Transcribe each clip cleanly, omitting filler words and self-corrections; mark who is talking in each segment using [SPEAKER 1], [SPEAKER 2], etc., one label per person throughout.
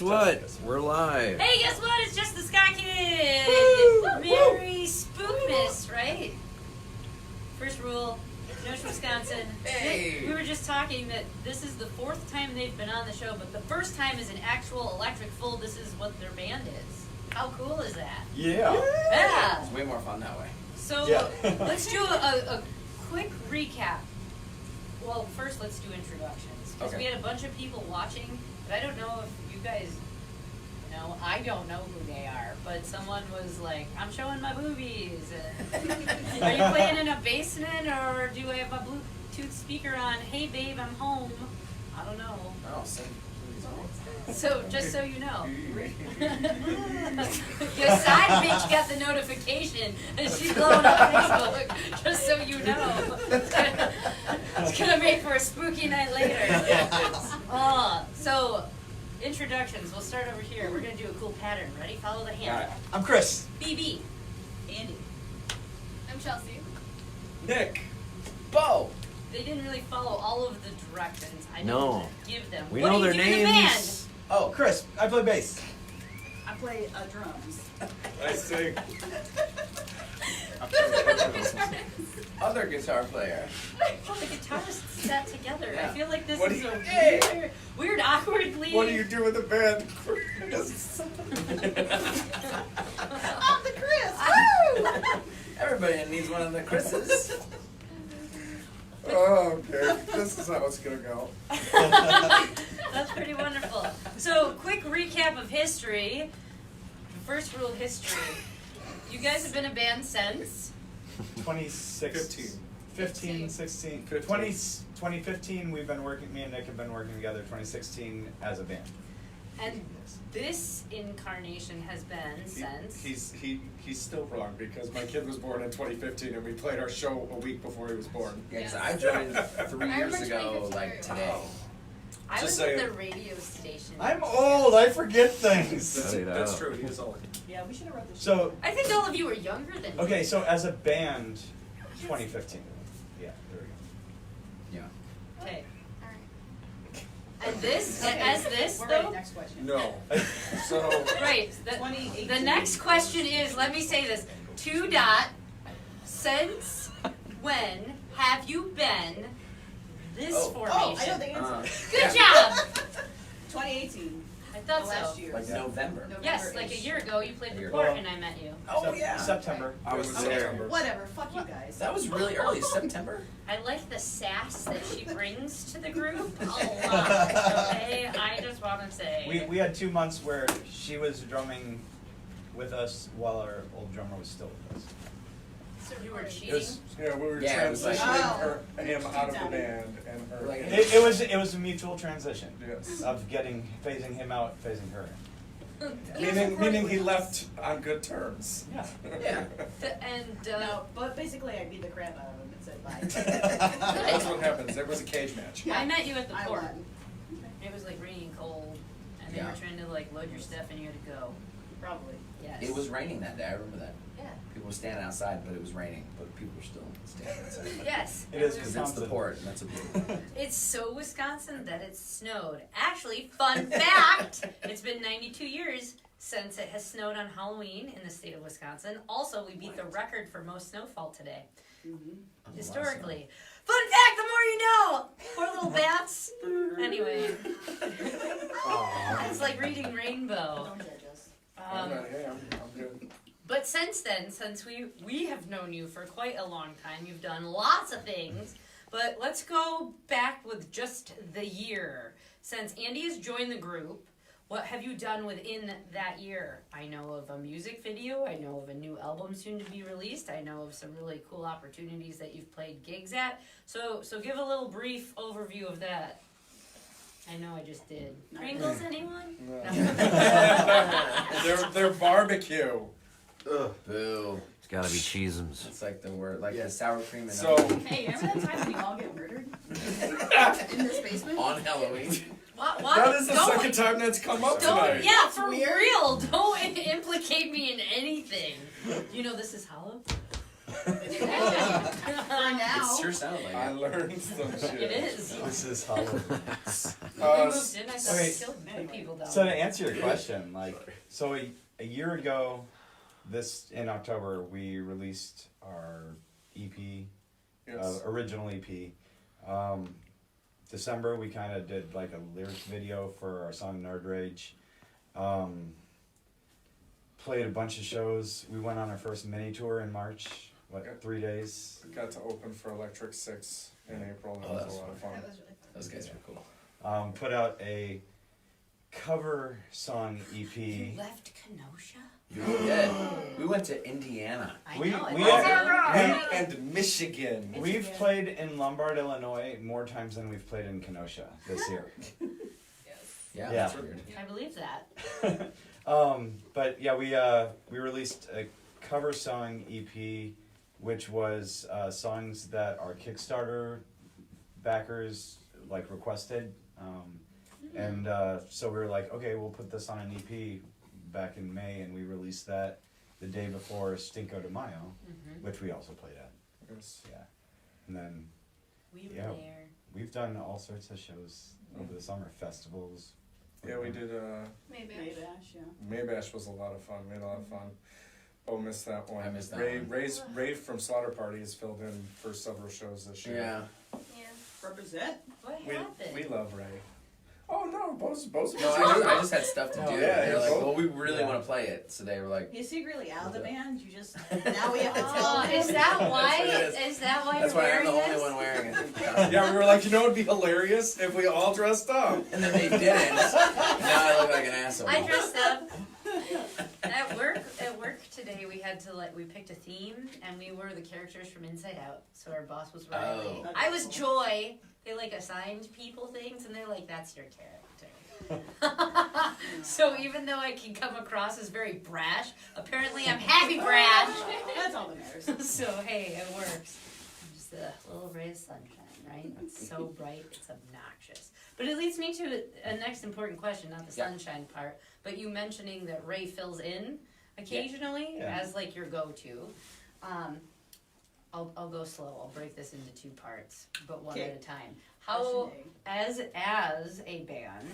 [SPEAKER 1] what? We're live.
[SPEAKER 2] Hey, guess what? It's just the Sky Kid! Merry Spookmas, right? First rule, Kenosha, Wisconsin.
[SPEAKER 1] Hey.
[SPEAKER 2] We were just talking that this is the 4th time they've been on the show, but the first time is an actual electric full. This is what their band is. How cool is that?
[SPEAKER 3] Yeah.
[SPEAKER 2] Yeah!
[SPEAKER 1] It's way more fun that way.
[SPEAKER 2] So,
[SPEAKER 3] Yeah.
[SPEAKER 2] let's do a quick recap. Well, first let's do introductions. Because we had a bunch of people watching, but I don't know if you guys know. I don't know who they are, but someone was like, I'm showing my boobies. Are you playing in a basement, or do I have my Bluetooth speaker on? Hey babe, I'm home. I don't know.
[SPEAKER 1] Oh, so
[SPEAKER 2] So, just so you know. Your side bitch got the notification, and she's blowing up Facebook, just so you know. It's gonna make for a spooky night later. So, introductions. We'll start over here. We're gonna do a cool pattern. Ready? Follow the hand.
[SPEAKER 3] Alright. I'm Chris.
[SPEAKER 2] BB. Andy.
[SPEAKER 4] I'm Chelsea.
[SPEAKER 1] Nick. Bo.
[SPEAKER 2] They didn't really follow all of the directions I
[SPEAKER 1] No.
[SPEAKER 2] didn't give them.
[SPEAKER 1] We
[SPEAKER 2] What
[SPEAKER 1] know
[SPEAKER 2] do you
[SPEAKER 1] their
[SPEAKER 2] do in the
[SPEAKER 1] names.
[SPEAKER 3] Oh, Chris. I play bass.
[SPEAKER 4] I play drums.
[SPEAKER 5] I sing.
[SPEAKER 1] Other guitar player.
[SPEAKER 2] Oh, the guitarists sat together. I
[SPEAKER 1] Yeah.
[SPEAKER 2] feel like this
[SPEAKER 5] What
[SPEAKER 2] is
[SPEAKER 5] do
[SPEAKER 2] a
[SPEAKER 5] you-
[SPEAKER 2] weird, awkwardly.
[SPEAKER 5] What do you do with the band?
[SPEAKER 4] I'm the Chris.
[SPEAKER 1] Everybody needs one of the Chris's.
[SPEAKER 5] Oh, okay. This is how it's gonna go.
[SPEAKER 2] That's pretty wonderful. So, quick recap of history. The first rule of history. You guys have been a band since?
[SPEAKER 3] 15, 16, 2015, we've been working, me and Nick have been working together, 2016 as a band.
[SPEAKER 2] And this incarnation has been since?
[SPEAKER 5] He's still wrong because my kid was born in 2015 and we played our show a week before he was born.
[SPEAKER 1] Yeah, 'cause I joined 3
[SPEAKER 4] I
[SPEAKER 1] years
[SPEAKER 4] remember
[SPEAKER 1] ago,
[SPEAKER 4] 2015
[SPEAKER 1] like today.
[SPEAKER 2] I
[SPEAKER 5] Just
[SPEAKER 2] was
[SPEAKER 5] saying.
[SPEAKER 2] at the radio station.
[SPEAKER 3] I'm old, I forget things.
[SPEAKER 5] That's true. He is old.
[SPEAKER 4] Yeah, we should have wrote this.
[SPEAKER 3] So,
[SPEAKER 2] I think all of you were younger than me.
[SPEAKER 3] okay, so as a band, 2015. Yeah, there we go.
[SPEAKER 1] Yeah.
[SPEAKER 2] Okay.
[SPEAKER 4] Alright.
[SPEAKER 2] And this, as this,
[SPEAKER 4] We're ready.
[SPEAKER 2] though?
[SPEAKER 4] Next question.
[SPEAKER 5] No. So
[SPEAKER 2] Right. The next question is, let me say this. Since when have you been this formation?
[SPEAKER 4] Oh, I know the answer.
[SPEAKER 2] Good job!
[SPEAKER 4] 2018.
[SPEAKER 2] I thought
[SPEAKER 4] The
[SPEAKER 2] so.
[SPEAKER 4] last year.
[SPEAKER 1] Like November.
[SPEAKER 2] Yes, like a year ago you played the
[SPEAKER 3] Year
[SPEAKER 2] court
[SPEAKER 3] ago.
[SPEAKER 2] and I met you.
[SPEAKER 1] Oh, yeah.
[SPEAKER 3] September.
[SPEAKER 1] I was
[SPEAKER 5] Okay.
[SPEAKER 1] there.
[SPEAKER 4] Whatever. Fuck you guys.
[SPEAKER 1] That was really early, September.
[SPEAKER 2] I like the sass that she brings to the group a lot. Okay, I just want to say.
[SPEAKER 3] We had 2 months where she was drumming with us while our old drummer was still with us.
[SPEAKER 2] So you were
[SPEAKER 5] it
[SPEAKER 2] cheating?
[SPEAKER 5] was, yeah, we were
[SPEAKER 1] Yeah, it was like-
[SPEAKER 5] transitioning him out of the band and her.
[SPEAKER 1] Like-
[SPEAKER 3] It was a mutual transition
[SPEAKER 5] Yes.
[SPEAKER 3] of phasing him out, phasing her in.
[SPEAKER 5] Meaning he left on good terms.
[SPEAKER 3] Yeah.
[SPEAKER 1] Yeah.
[SPEAKER 4] No, but basically I beat the crap out of him and said bye.
[SPEAKER 5] That's what happens. There was a cage match.
[SPEAKER 2] I met you at the
[SPEAKER 4] I
[SPEAKER 2] court.
[SPEAKER 4] won.
[SPEAKER 2] It was like raining cold, and they
[SPEAKER 1] Yeah.
[SPEAKER 2] were trying to like load your stuff and you had to go.
[SPEAKER 4] Probably.
[SPEAKER 2] Yes.
[SPEAKER 1] It was raining that day, I remember that.
[SPEAKER 2] Yeah.
[SPEAKER 1] People were standing outside, but it was raining, but people were still standing outside.
[SPEAKER 2] Yes.
[SPEAKER 3] It is
[SPEAKER 1] Because it's the
[SPEAKER 3] Wisconsin.
[SPEAKER 1] port, and that's a beautiful.
[SPEAKER 2] It's so Wisconsin that it snowed. Actually, fun fact, it's been 92 years since it has snowed on Halloween in the state of Wisconsin. Also, we beat the record for most snowfall today, historically. Fun fact, the more you know! Poor little bats. Anyway, it's like reading Rainbow.
[SPEAKER 4] Don't judge us.
[SPEAKER 5] I'm good.
[SPEAKER 2] But since then, since we have known you for quite a long time, you've done lots of things. But let's go back with just the year. Since Andy has joined the group, what have you done within that year? I know of a music video. I know of a new album soon to be released. I know of some really cool opportunities that you've played gigs at. So give a little brief overview of that. I know I just did. Pringles, anyone?
[SPEAKER 5] They're barbecue.
[SPEAKER 1] Ugh. Boo.
[SPEAKER 6] It's gotta be Cheezums.
[SPEAKER 1] It's like the word, like the sour cream and
[SPEAKER 5] So
[SPEAKER 4] Hey, remember that time we all get murdered? In this basement?
[SPEAKER 1] on Halloween.
[SPEAKER 2] What?
[SPEAKER 5] that is the
[SPEAKER 2] Don't-
[SPEAKER 5] second time that's come up
[SPEAKER 2] Don't,
[SPEAKER 5] tonight.
[SPEAKER 2] yeah, for
[SPEAKER 4] Weird.
[SPEAKER 2] real. Don't implicate me in anything. You know this is hollow?
[SPEAKER 4] For now.
[SPEAKER 1] It sure sounded like
[SPEAKER 5] I
[SPEAKER 1] it.
[SPEAKER 5] learned some shit.
[SPEAKER 2] It is.
[SPEAKER 3] This is hollow.
[SPEAKER 2] When we
[SPEAKER 5] Uh,
[SPEAKER 2] moved in, I thought
[SPEAKER 3] okay.
[SPEAKER 2] we killed people down
[SPEAKER 3] So to
[SPEAKER 2] there.
[SPEAKER 3] answer your question, like, so a year ago, in October, we released our EP,
[SPEAKER 5] yes.
[SPEAKER 3] original EP. December, we kind of did like a lyrics video for our song Nerd Rage. Played a bunch of shows. We went on our first mini tour in March,
[SPEAKER 5] Okay.
[SPEAKER 3] 3 days.
[SPEAKER 5] Got to open for Electric Six in April. That
[SPEAKER 1] Oh,
[SPEAKER 5] was
[SPEAKER 1] that
[SPEAKER 5] a
[SPEAKER 1] was
[SPEAKER 5] lot of fun.
[SPEAKER 4] That was really fun.
[SPEAKER 1] Those guys were cool.
[SPEAKER 3] Put out a cover song
[SPEAKER 2] You
[SPEAKER 3] EP.
[SPEAKER 2] left Kenosha?
[SPEAKER 1] You did. We went to Indiana.
[SPEAKER 2] I
[SPEAKER 3] We-
[SPEAKER 2] know. I
[SPEAKER 3] we
[SPEAKER 2] thought
[SPEAKER 3] are-
[SPEAKER 5] And Michigan.
[SPEAKER 3] We've played in Lombard, Illinois more times than we've played in Kenosha this year.
[SPEAKER 1] Yeah,
[SPEAKER 3] Yeah.
[SPEAKER 1] that's weird.
[SPEAKER 2] I believe that.
[SPEAKER 3] But yeah, we released a cover song EP, which was songs that our Kickstarter backers like requested, and so we were like, okay, we'll put this on an EP back in May, and we released that the day before Cinco de Mayo, which we also played at.
[SPEAKER 5] Yes.
[SPEAKER 3] Yeah, and then
[SPEAKER 2] We were
[SPEAKER 3] Yeah.
[SPEAKER 2] there.
[SPEAKER 3] we've done all sorts of shows over the summer, festivals.
[SPEAKER 5] Yeah, we did.
[SPEAKER 4] Maybe yeah.
[SPEAKER 5] Maybash was a lot of fun. We had a lot of fun. Oh, missed that one.
[SPEAKER 1] I missed that
[SPEAKER 5] Ray,
[SPEAKER 1] one.
[SPEAKER 5] Ray from Slaughter Party has filled in for several shows this year.
[SPEAKER 1] Yeah.
[SPEAKER 2] Yeah.
[SPEAKER 4] Represent.
[SPEAKER 2] What
[SPEAKER 5] We
[SPEAKER 2] happened?
[SPEAKER 5] love Ray. Oh no, both of us.
[SPEAKER 1] No, I just had stuff to do.
[SPEAKER 3] Oh,
[SPEAKER 5] yeah,
[SPEAKER 1] They were like,
[SPEAKER 5] both-
[SPEAKER 1] well, we really
[SPEAKER 3] yeah.
[SPEAKER 1] want to play it. So they were like,
[SPEAKER 4] He's secretly out of the band. You just now we have to tell
[SPEAKER 2] Oh,
[SPEAKER 4] him.
[SPEAKER 2] is that why?
[SPEAKER 1] That's what it
[SPEAKER 2] Is that why
[SPEAKER 1] that's
[SPEAKER 2] you're
[SPEAKER 1] why I'm
[SPEAKER 2] wearing
[SPEAKER 1] the only
[SPEAKER 2] this?
[SPEAKER 1] one wearing it.
[SPEAKER 5] Yeah, we were like, you know, it'd be hilarious if we all dressed up.
[SPEAKER 1] And then they didn't. Now I look like an asshole.
[SPEAKER 2] I dressed up at work. At work today, we had to we picked a theme, and we were the characters from Inside Out. So our boss was Riley.
[SPEAKER 1] Oh.
[SPEAKER 2] I was Joy. They assigned people things, and they're like, "That's your character." So even though I can come across as very brash, apparently I'm happy brash.
[SPEAKER 4] That's all that matters.
[SPEAKER 2] So hey, it works. Just a little ray of sunshine, right? It's so bright, it's obnoxious. But it leads me to a next important question, not the
[SPEAKER 1] Yeah.
[SPEAKER 2] sunshine part, but you mentioning that Ray fills in occasionally
[SPEAKER 3] Yeah.
[SPEAKER 2] as your go-to. I'll go slow. I'll break this into two parts, but one
[SPEAKER 4] Okay.
[SPEAKER 2] at a time. How, as a band,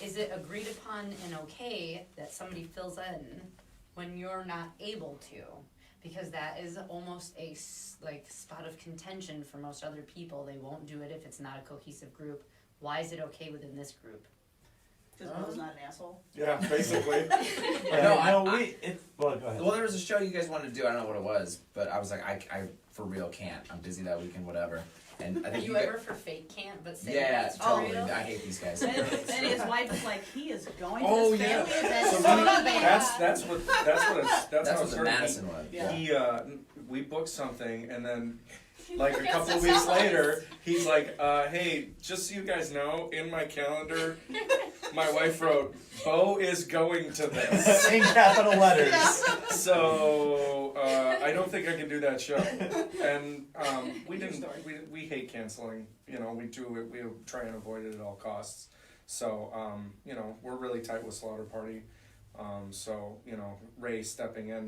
[SPEAKER 2] is it agreed upon and okay that somebody fills in when you're not able to? Because that is almost a spot of contention for most other people. They won't do it if it's not a cohesive group. Why is it okay within this group?
[SPEAKER 4] Because Bo's not an asshole.
[SPEAKER 5] Yeah, basically.
[SPEAKER 1] No,
[SPEAKER 3] Well, go ahead.
[SPEAKER 1] Well, there was a show you guys wanted to do. I don't know what it was, but I was like, I for real can't. I'm busy that weekend, whatever. And I
[SPEAKER 2] Are
[SPEAKER 1] think
[SPEAKER 2] you
[SPEAKER 1] guys-
[SPEAKER 2] ever for fake can't, but say
[SPEAKER 1] Yeah,
[SPEAKER 2] it's
[SPEAKER 1] totally.
[SPEAKER 2] real?
[SPEAKER 1] I hate these guys.
[SPEAKER 4] And his wife is like, he is going to
[SPEAKER 5] Oh
[SPEAKER 4] this
[SPEAKER 5] yeah.
[SPEAKER 4] family event
[SPEAKER 5] So
[SPEAKER 4] so
[SPEAKER 5] we-
[SPEAKER 4] bad.
[SPEAKER 5] that's what it's,
[SPEAKER 1] That's
[SPEAKER 5] how
[SPEAKER 1] what
[SPEAKER 5] it
[SPEAKER 1] the
[SPEAKER 5] started.
[SPEAKER 1] Madison was.
[SPEAKER 4] Yeah.
[SPEAKER 5] He we booked something and then like a couple of weeks later he's like, hey, just so you guys know, in my calendar my wife wrote, Bo is going to this.
[SPEAKER 3] In capital letters.
[SPEAKER 5] So I don't think I can do that show. And we hate canceling. You know, we try and avoid it at all costs. So you know, we're really tight with Slaughter Party. So, you know, Ray stepping in,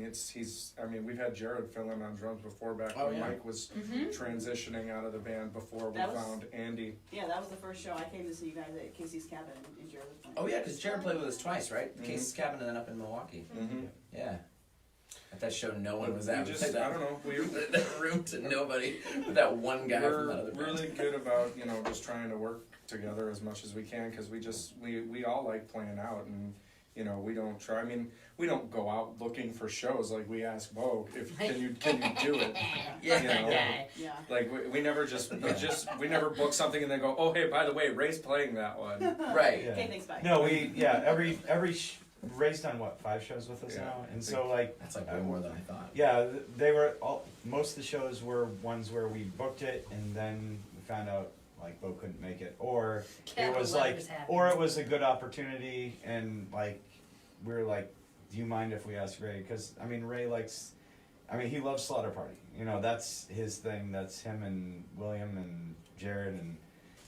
[SPEAKER 5] we've had Jared fill in on drums before back when Mike was transitioning out of the band before we found Andy.
[SPEAKER 4] Yeah, that was the first show I came to see you guys at Casey's Cabin in Jared was playing.
[SPEAKER 1] Oh yeah, because Jared played with us twice, right?
[SPEAKER 5] Mhm.
[SPEAKER 1] Casey's Cabin and then up in Milwaukee.
[SPEAKER 5] Mm-hmm.
[SPEAKER 1] Yeah. At that show, no one was at.
[SPEAKER 5] We
[SPEAKER 1] We
[SPEAKER 5] just,
[SPEAKER 1] played
[SPEAKER 5] I don't know,
[SPEAKER 1] that room to nobody, with that one guy from that
[SPEAKER 5] we're
[SPEAKER 1] other band.
[SPEAKER 5] really good about, you know, just trying to work together as much as we can, because we all like playing out, and you know, we don't try. I mean, we don't go out looking for shows. Like we ask Bo, can you do it?
[SPEAKER 1] Yeah.
[SPEAKER 5] You know?
[SPEAKER 4] Yeah.
[SPEAKER 5] Like we never we never book something and then go, oh hey, by the way, Ray's playing that one.
[SPEAKER 1] Right.
[SPEAKER 3] Yeah.
[SPEAKER 4] Okay, thanks, bye.
[SPEAKER 3] No, Ray's done what, 5 shows with us
[SPEAKER 5] Yeah.
[SPEAKER 3] now, and so like
[SPEAKER 1] That's like way more than I thought.
[SPEAKER 3] yeah, they were most of the shows were ones where we booked it and then we found out like Bo couldn't make it, or it was like, or it was a good opportunity, and like we were like, do you mind if we ask Ray? Because I mean, Ray likes, he loves Slaughter Party. You know, that's his thing. That's him and William and Jared and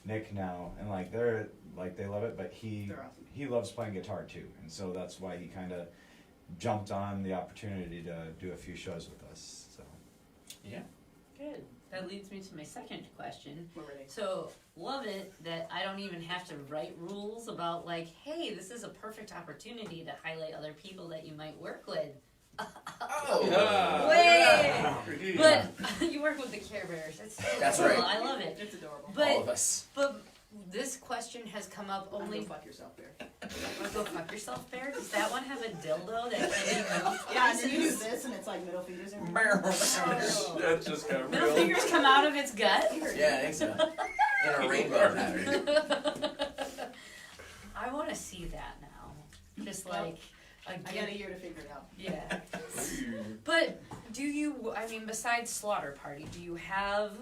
[SPEAKER 3] Nick now, and like they love it. But
[SPEAKER 4] They're awesome.
[SPEAKER 3] he loves playing guitar too, and so that's why he kind of jumped on the opportunity to do a few shows with us. So
[SPEAKER 2] that leads me to my second question.
[SPEAKER 4] We're ready.
[SPEAKER 2] So, love it that I don't even have to write rules about like, hey, this is a perfect opportunity to highlight other people that you might work with.
[SPEAKER 1] Oh.
[SPEAKER 5] Yeah.
[SPEAKER 2] Wait! But you work with the Care Bears. It's so
[SPEAKER 1] That's
[SPEAKER 2] cool.
[SPEAKER 1] right.
[SPEAKER 2] I love it.
[SPEAKER 4] It's adorable.
[SPEAKER 1] All of
[SPEAKER 2] But
[SPEAKER 1] us.
[SPEAKER 2] this question has come up
[SPEAKER 4] Only
[SPEAKER 2] only.
[SPEAKER 4] fuck yourself, Bear.
[SPEAKER 2] Go fuck yourself, Bear. Does that one have a dildo that can be moved?
[SPEAKER 4] Yeah, and then you do this, and it's like middle fingers in
[SPEAKER 2] Oh.
[SPEAKER 5] That just got
[SPEAKER 2] Middle
[SPEAKER 5] real.
[SPEAKER 2] fingers come out of its gut.
[SPEAKER 1] Yeah, I think so. In a rainbow pattern.
[SPEAKER 2] I want to see that now. Just like
[SPEAKER 4] I got a year to figure it out.
[SPEAKER 2] yeah. But do you? I mean, besides Slaughter Party, do you have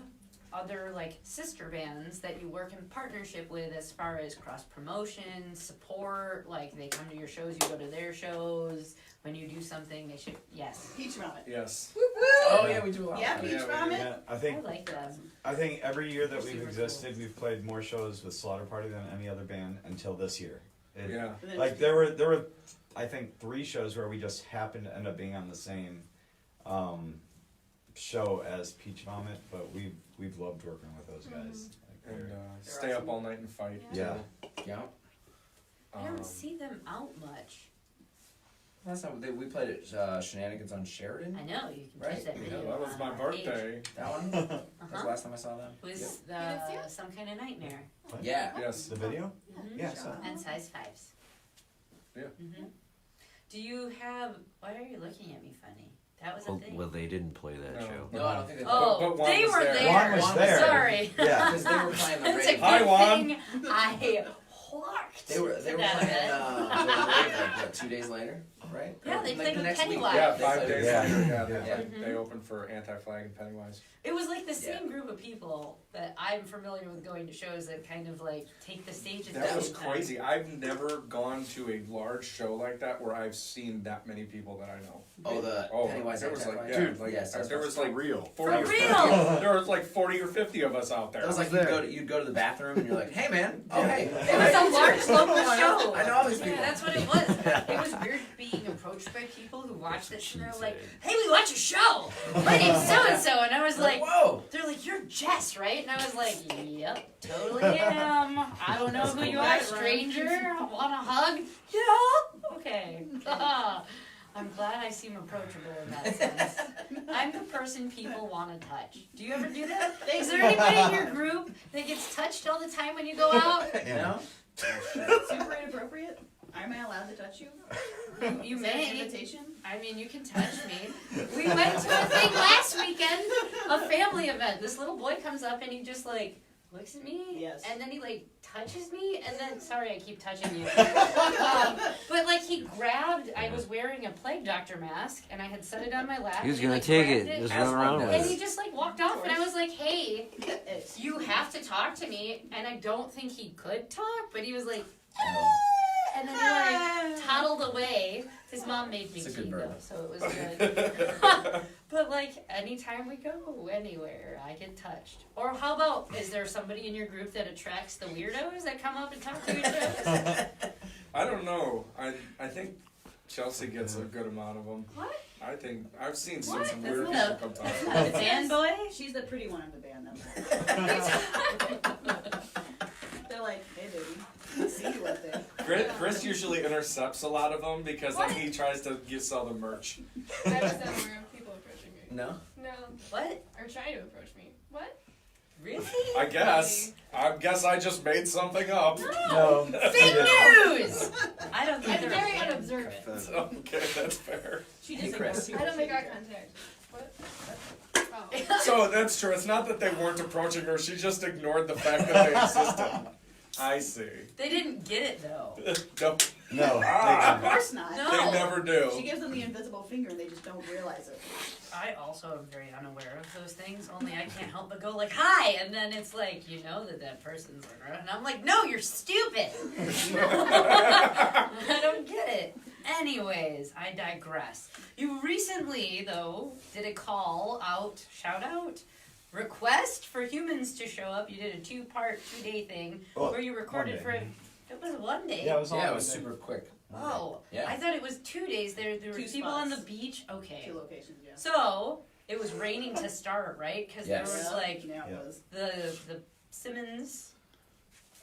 [SPEAKER 2] other like sister bands that you work in partnership with as far as cross promotion, support? Like they come to your shows, you go to their shows. When you do something, they should yes.
[SPEAKER 4] Peach Vomit.
[SPEAKER 5] Yes.
[SPEAKER 1] Oh yeah, we do a lot.
[SPEAKER 4] Yeah,
[SPEAKER 1] of
[SPEAKER 4] Peach
[SPEAKER 5] Yeah, we do.
[SPEAKER 4] Vomit.
[SPEAKER 3] Yeah, I
[SPEAKER 2] I
[SPEAKER 3] think
[SPEAKER 2] like them.
[SPEAKER 3] every year that
[SPEAKER 2] They're
[SPEAKER 3] we've
[SPEAKER 2] super
[SPEAKER 3] existed,
[SPEAKER 2] cool.
[SPEAKER 3] we've played more shows with Slaughter Party than any other band until this year.
[SPEAKER 5] Yeah.
[SPEAKER 4] And then
[SPEAKER 3] Like there were I think 3 shows where we just happened to end up being on the same show as Peach Vomit, but we've loved working with those guys. Like,
[SPEAKER 5] And
[SPEAKER 3] they're-
[SPEAKER 5] stay up all night and fight.
[SPEAKER 3] Yeah.
[SPEAKER 1] Yeah.
[SPEAKER 2] I don't see them out much.
[SPEAKER 1] Last time we played at Shenanigans on Sheridan.
[SPEAKER 2] I know you can
[SPEAKER 1] Right.
[SPEAKER 2] catch that
[SPEAKER 5] Yeah,
[SPEAKER 2] video.
[SPEAKER 5] that was
[SPEAKER 2] on
[SPEAKER 5] my
[SPEAKER 2] our page.
[SPEAKER 5] birthday.
[SPEAKER 1] That one. That was the
[SPEAKER 2] Uh-huh.
[SPEAKER 1] last time I saw them.
[SPEAKER 2] Was
[SPEAKER 6] didn't see it?
[SPEAKER 2] some kind of nightmare
[SPEAKER 3] What?
[SPEAKER 1] Yeah.
[SPEAKER 5] Yes.
[SPEAKER 3] The video?
[SPEAKER 2] Mhm.
[SPEAKER 3] Yeah, so
[SPEAKER 2] and size 5s.
[SPEAKER 5] Yeah.
[SPEAKER 2] hmm Do you have? Why are you looking at me funny? That was a thing.
[SPEAKER 7] Well, they didn't play that
[SPEAKER 5] No.
[SPEAKER 7] show.
[SPEAKER 1] No, I don't think they.
[SPEAKER 2] Oh,
[SPEAKER 5] But Juan
[SPEAKER 2] they
[SPEAKER 5] was
[SPEAKER 2] were
[SPEAKER 5] there.
[SPEAKER 2] there.
[SPEAKER 3] Juan was there.
[SPEAKER 2] Sorry.
[SPEAKER 3] Yeah.
[SPEAKER 1] Because they were playing the
[SPEAKER 2] It's a
[SPEAKER 1] rave.
[SPEAKER 2] good
[SPEAKER 5] Hi, Juan.
[SPEAKER 2] thing I walked.
[SPEAKER 1] They were
[SPEAKER 2] to
[SPEAKER 1] playing
[SPEAKER 2] that event.
[SPEAKER 1] the rave like what, 2 days later, right?
[SPEAKER 2] Yeah,
[SPEAKER 1] Or,
[SPEAKER 2] they
[SPEAKER 1] like,
[SPEAKER 2] played
[SPEAKER 1] the
[SPEAKER 2] with
[SPEAKER 1] next week.
[SPEAKER 2] Pennywise.
[SPEAKER 5] Yeah,
[SPEAKER 1] They
[SPEAKER 5] 5
[SPEAKER 1] played-
[SPEAKER 5] days
[SPEAKER 3] Yeah.
[SPEAKER 5] later. Yeah,
[SPEAKER 3] Yeah.
[SPEAKER 5] they opened for Anti-Flag and Pennywise.
[SPEAKER 2] It was like the
[SPEAKER 1] Yeah.
[SPEAKER 2] same group of people that I'm familiar with going to shows that kind of like take the stage at the
[SPEAKER 5] That was
[SPEAKER 2] same time.
[SPEAKER 5] crazy. I've never gone to a large show like that where I've seen that many people that I know.
[SPEAKER 1] Oh, the
[SPEAKER 5] Oh,
[SPEAKER 1] Pennywise.
[SPEAKER 5] there was like,
[SPEAKER 1] Anti-Flag?
[SPEAKER 5] yeah, like
[SPEAKER 1] yes,
[SPEAKER 5] there was
[SPEAKER 1] for
[SPEAKER 5] like
[SPEAKER 7] real.
[SPEAKER 5] 40
[SPEAKER 2] For
[SPEAKER 5] or
[SPEAKER 2] real?
[SPEAKER 5] there was like 40 or 50 of us out there.
[SPEAKER 1] That was like you'd go to the bathroom and you're like, hey man, oh hey.
[SPEAKER 2] It was a large local show.
[SPEAKER 1] I know all these
[SPEAKER 2] Yeah,
[SPEAKER 1] people.
[SPEAKER 2] that's what it was. It was weird being approached by people who watched this and they're like, "Hey, we watch a show. My name's so and so," and I was like,
[SPEAKER 1] whoa.
[SPEAKER 2] "They're like, you're Jess, right?" And I was like, "Yep, totally am. I don't know who you are, stranger. Want a hug? Yeah. Okay." I'm glad I seem approachable in that sense. I'm the person people want to touch. Do you ever do that? Is there anybody in your group that gets touched all the time when you go out?
[SPEAKER 1] You know?
[SPEAKER 4] Super inappropriate. Am I allowed to touch you?
[SPEAKER 2] You
[SPEAKER 4] Is that an
[SPEAKER 2] may.
[SPEAKER 4] invitation?
[SPEAKER 2] I mean, you can touch me. We went to a thing last weekend, a family event. This little boy comes up and he just like looks at me,
[SPEAKER 4] Yes.
[SPEAKER 2] and then he like touches me, and then sorry, I keep touching you. But like he grabbed. I was wearing a plague doctor mask, and I had set it on my lap.
[SPEAKER 7] He was
[SPEAKER 2] and
[SPEAKER 7] gonna
[SPEAKER 2] like,
[SPEAKER 7] take
[SPEAKER 2] grabbed
[SPEAKER 7] it, just
[SPEAKER 1] As
[SPEAKER 7] run
[SPEAKER 1] one
[SPEAKER 7] around
[SPEAKER 1] does.
[SPEAKER 7] with
[SPEAKER 2] And he
[SPEAKER 7] it.
[SPEAKER 2] just like walked off, and I was like, "Hey,
[SPEAKER 4] It's-
[SPEAKER 2] you have to talk to me." And I don't think he could talk, but he was like,
[SPEAKER 1] No.
[SPEAKER 2] and then he like toddled away. His mom made me
[SPEAKER 1] It's a good
[SPEAKER 2] tea
[SPEAKER 1] bird.
[SPEAKER 2] though, so it was good. But like anytime we go anywhere, I get touched. Or how about, is there somebody in your group that attracts the weirdos that come up and talk to you?
[SPEAKER 5] I don't know. I think Chelsea gets a good amount of them.
[SPEAKER 2] What?
[SPEAKER 5] I think I've seen some
[SPEAKER 2] What?
[SPEAKER 5] weird
[SPEAKER 2] That's
[SPEAKER 5] people come talk.
[SPEAKER 2] Not a fan boy?
[SPEAKER 4] She's the pretty one of the band. They're like, hey baby, see you up there.
[SPEAKER 5] Chris usually intercepts a lot of them because then he tries to sell the merch.
[SPEAKER 6] I just never have people approaching me.
[SPEAKER 1] No?
[SPEAKER 6] No.
[SPEAKER 2] What?
[SPEAKER 6] Or trying to approach me. What?
[SPEAKER 2] Really?
[SPEAKER 5] I guess I just made something up.
[SPEAKER 3] No.
[SPEAKER 2] Fake news! I don't think
[SPEAKER 6] I'm
[SPEAKER 2] they're
[SPEAKER 6] very
[SPEAKER 2] fans.
[SPEAKER 6] unobservant.
[SPEAKER 5] Okay, that's fair.
[SPEAKER 4] She
[SPEAKER 1] Hey,
[SPEAKER 4] just
[SPEAKER 1] Chris.
[SPEAKER 4] ignores
[SPEAKER 6] I don't make
[SPEAKER 4] people.
[SPEAKER 6] eye contact. What? Oh.
[SPEAKER 5] So that's true. It's not that they weren't approaching her. She just ignored the fact that they existed. I see.
[SPEAKER 2] They didn't get it though.
[SPEAKER 5] No,
[SPEAKER 3] No.
[SPEAKER 4] Of course not.
[SPEAKER 2] No.
[SPEAKER 5] they never do.
[SPEAKER 4] She gives them the invisible finger and they just don't realize it.
[SPEAKER 2] I also am very unaware of those things, only I can't help but go like, hi! And then it's like, you know that person's around. And I'm like, no, you're stupid! I don't get it. Anyways, I digress. You recently, though, did a call out, shout out, request for humans to show up. You did a 2-part, 2-day thing
[SPEAKER 3] Well,
[SPEAKER 2] where you recorded
[SPEAKER 3] one
[SPEAKER 2] for,
[SPEAKER 3] day.
[SPEAKER 2] it was 1 day.
[SPEAKER 3] Yeah, it was all
[SPEAKER 1] Yeah, it was
[SPEAKER 3] one day.
[SPEAKER 1] super quick.
[SPEAKER 2] Oh,
[SPEAKER 1] Yeah.
[SPEAKER 2] I thought it was 2 days. There were
[SPEAKER 4] 2
[SPEAKER 2] people on the
[SPEAKER 4] spots.
[SPEAKER 2] beach. Okay.
[SPEAKER 4] 2 locations, yeah.
[SPEAKER 2] So, it was raining to start, right? Because
[SPEAKER 1] Yes.
[SPEAKER 2] there was like
[SPEAKER 4] Yeah, it
[SPEAKER 3] Yeah.
[SPEAKER 4] was.
[SPEAKER 2] the Simmons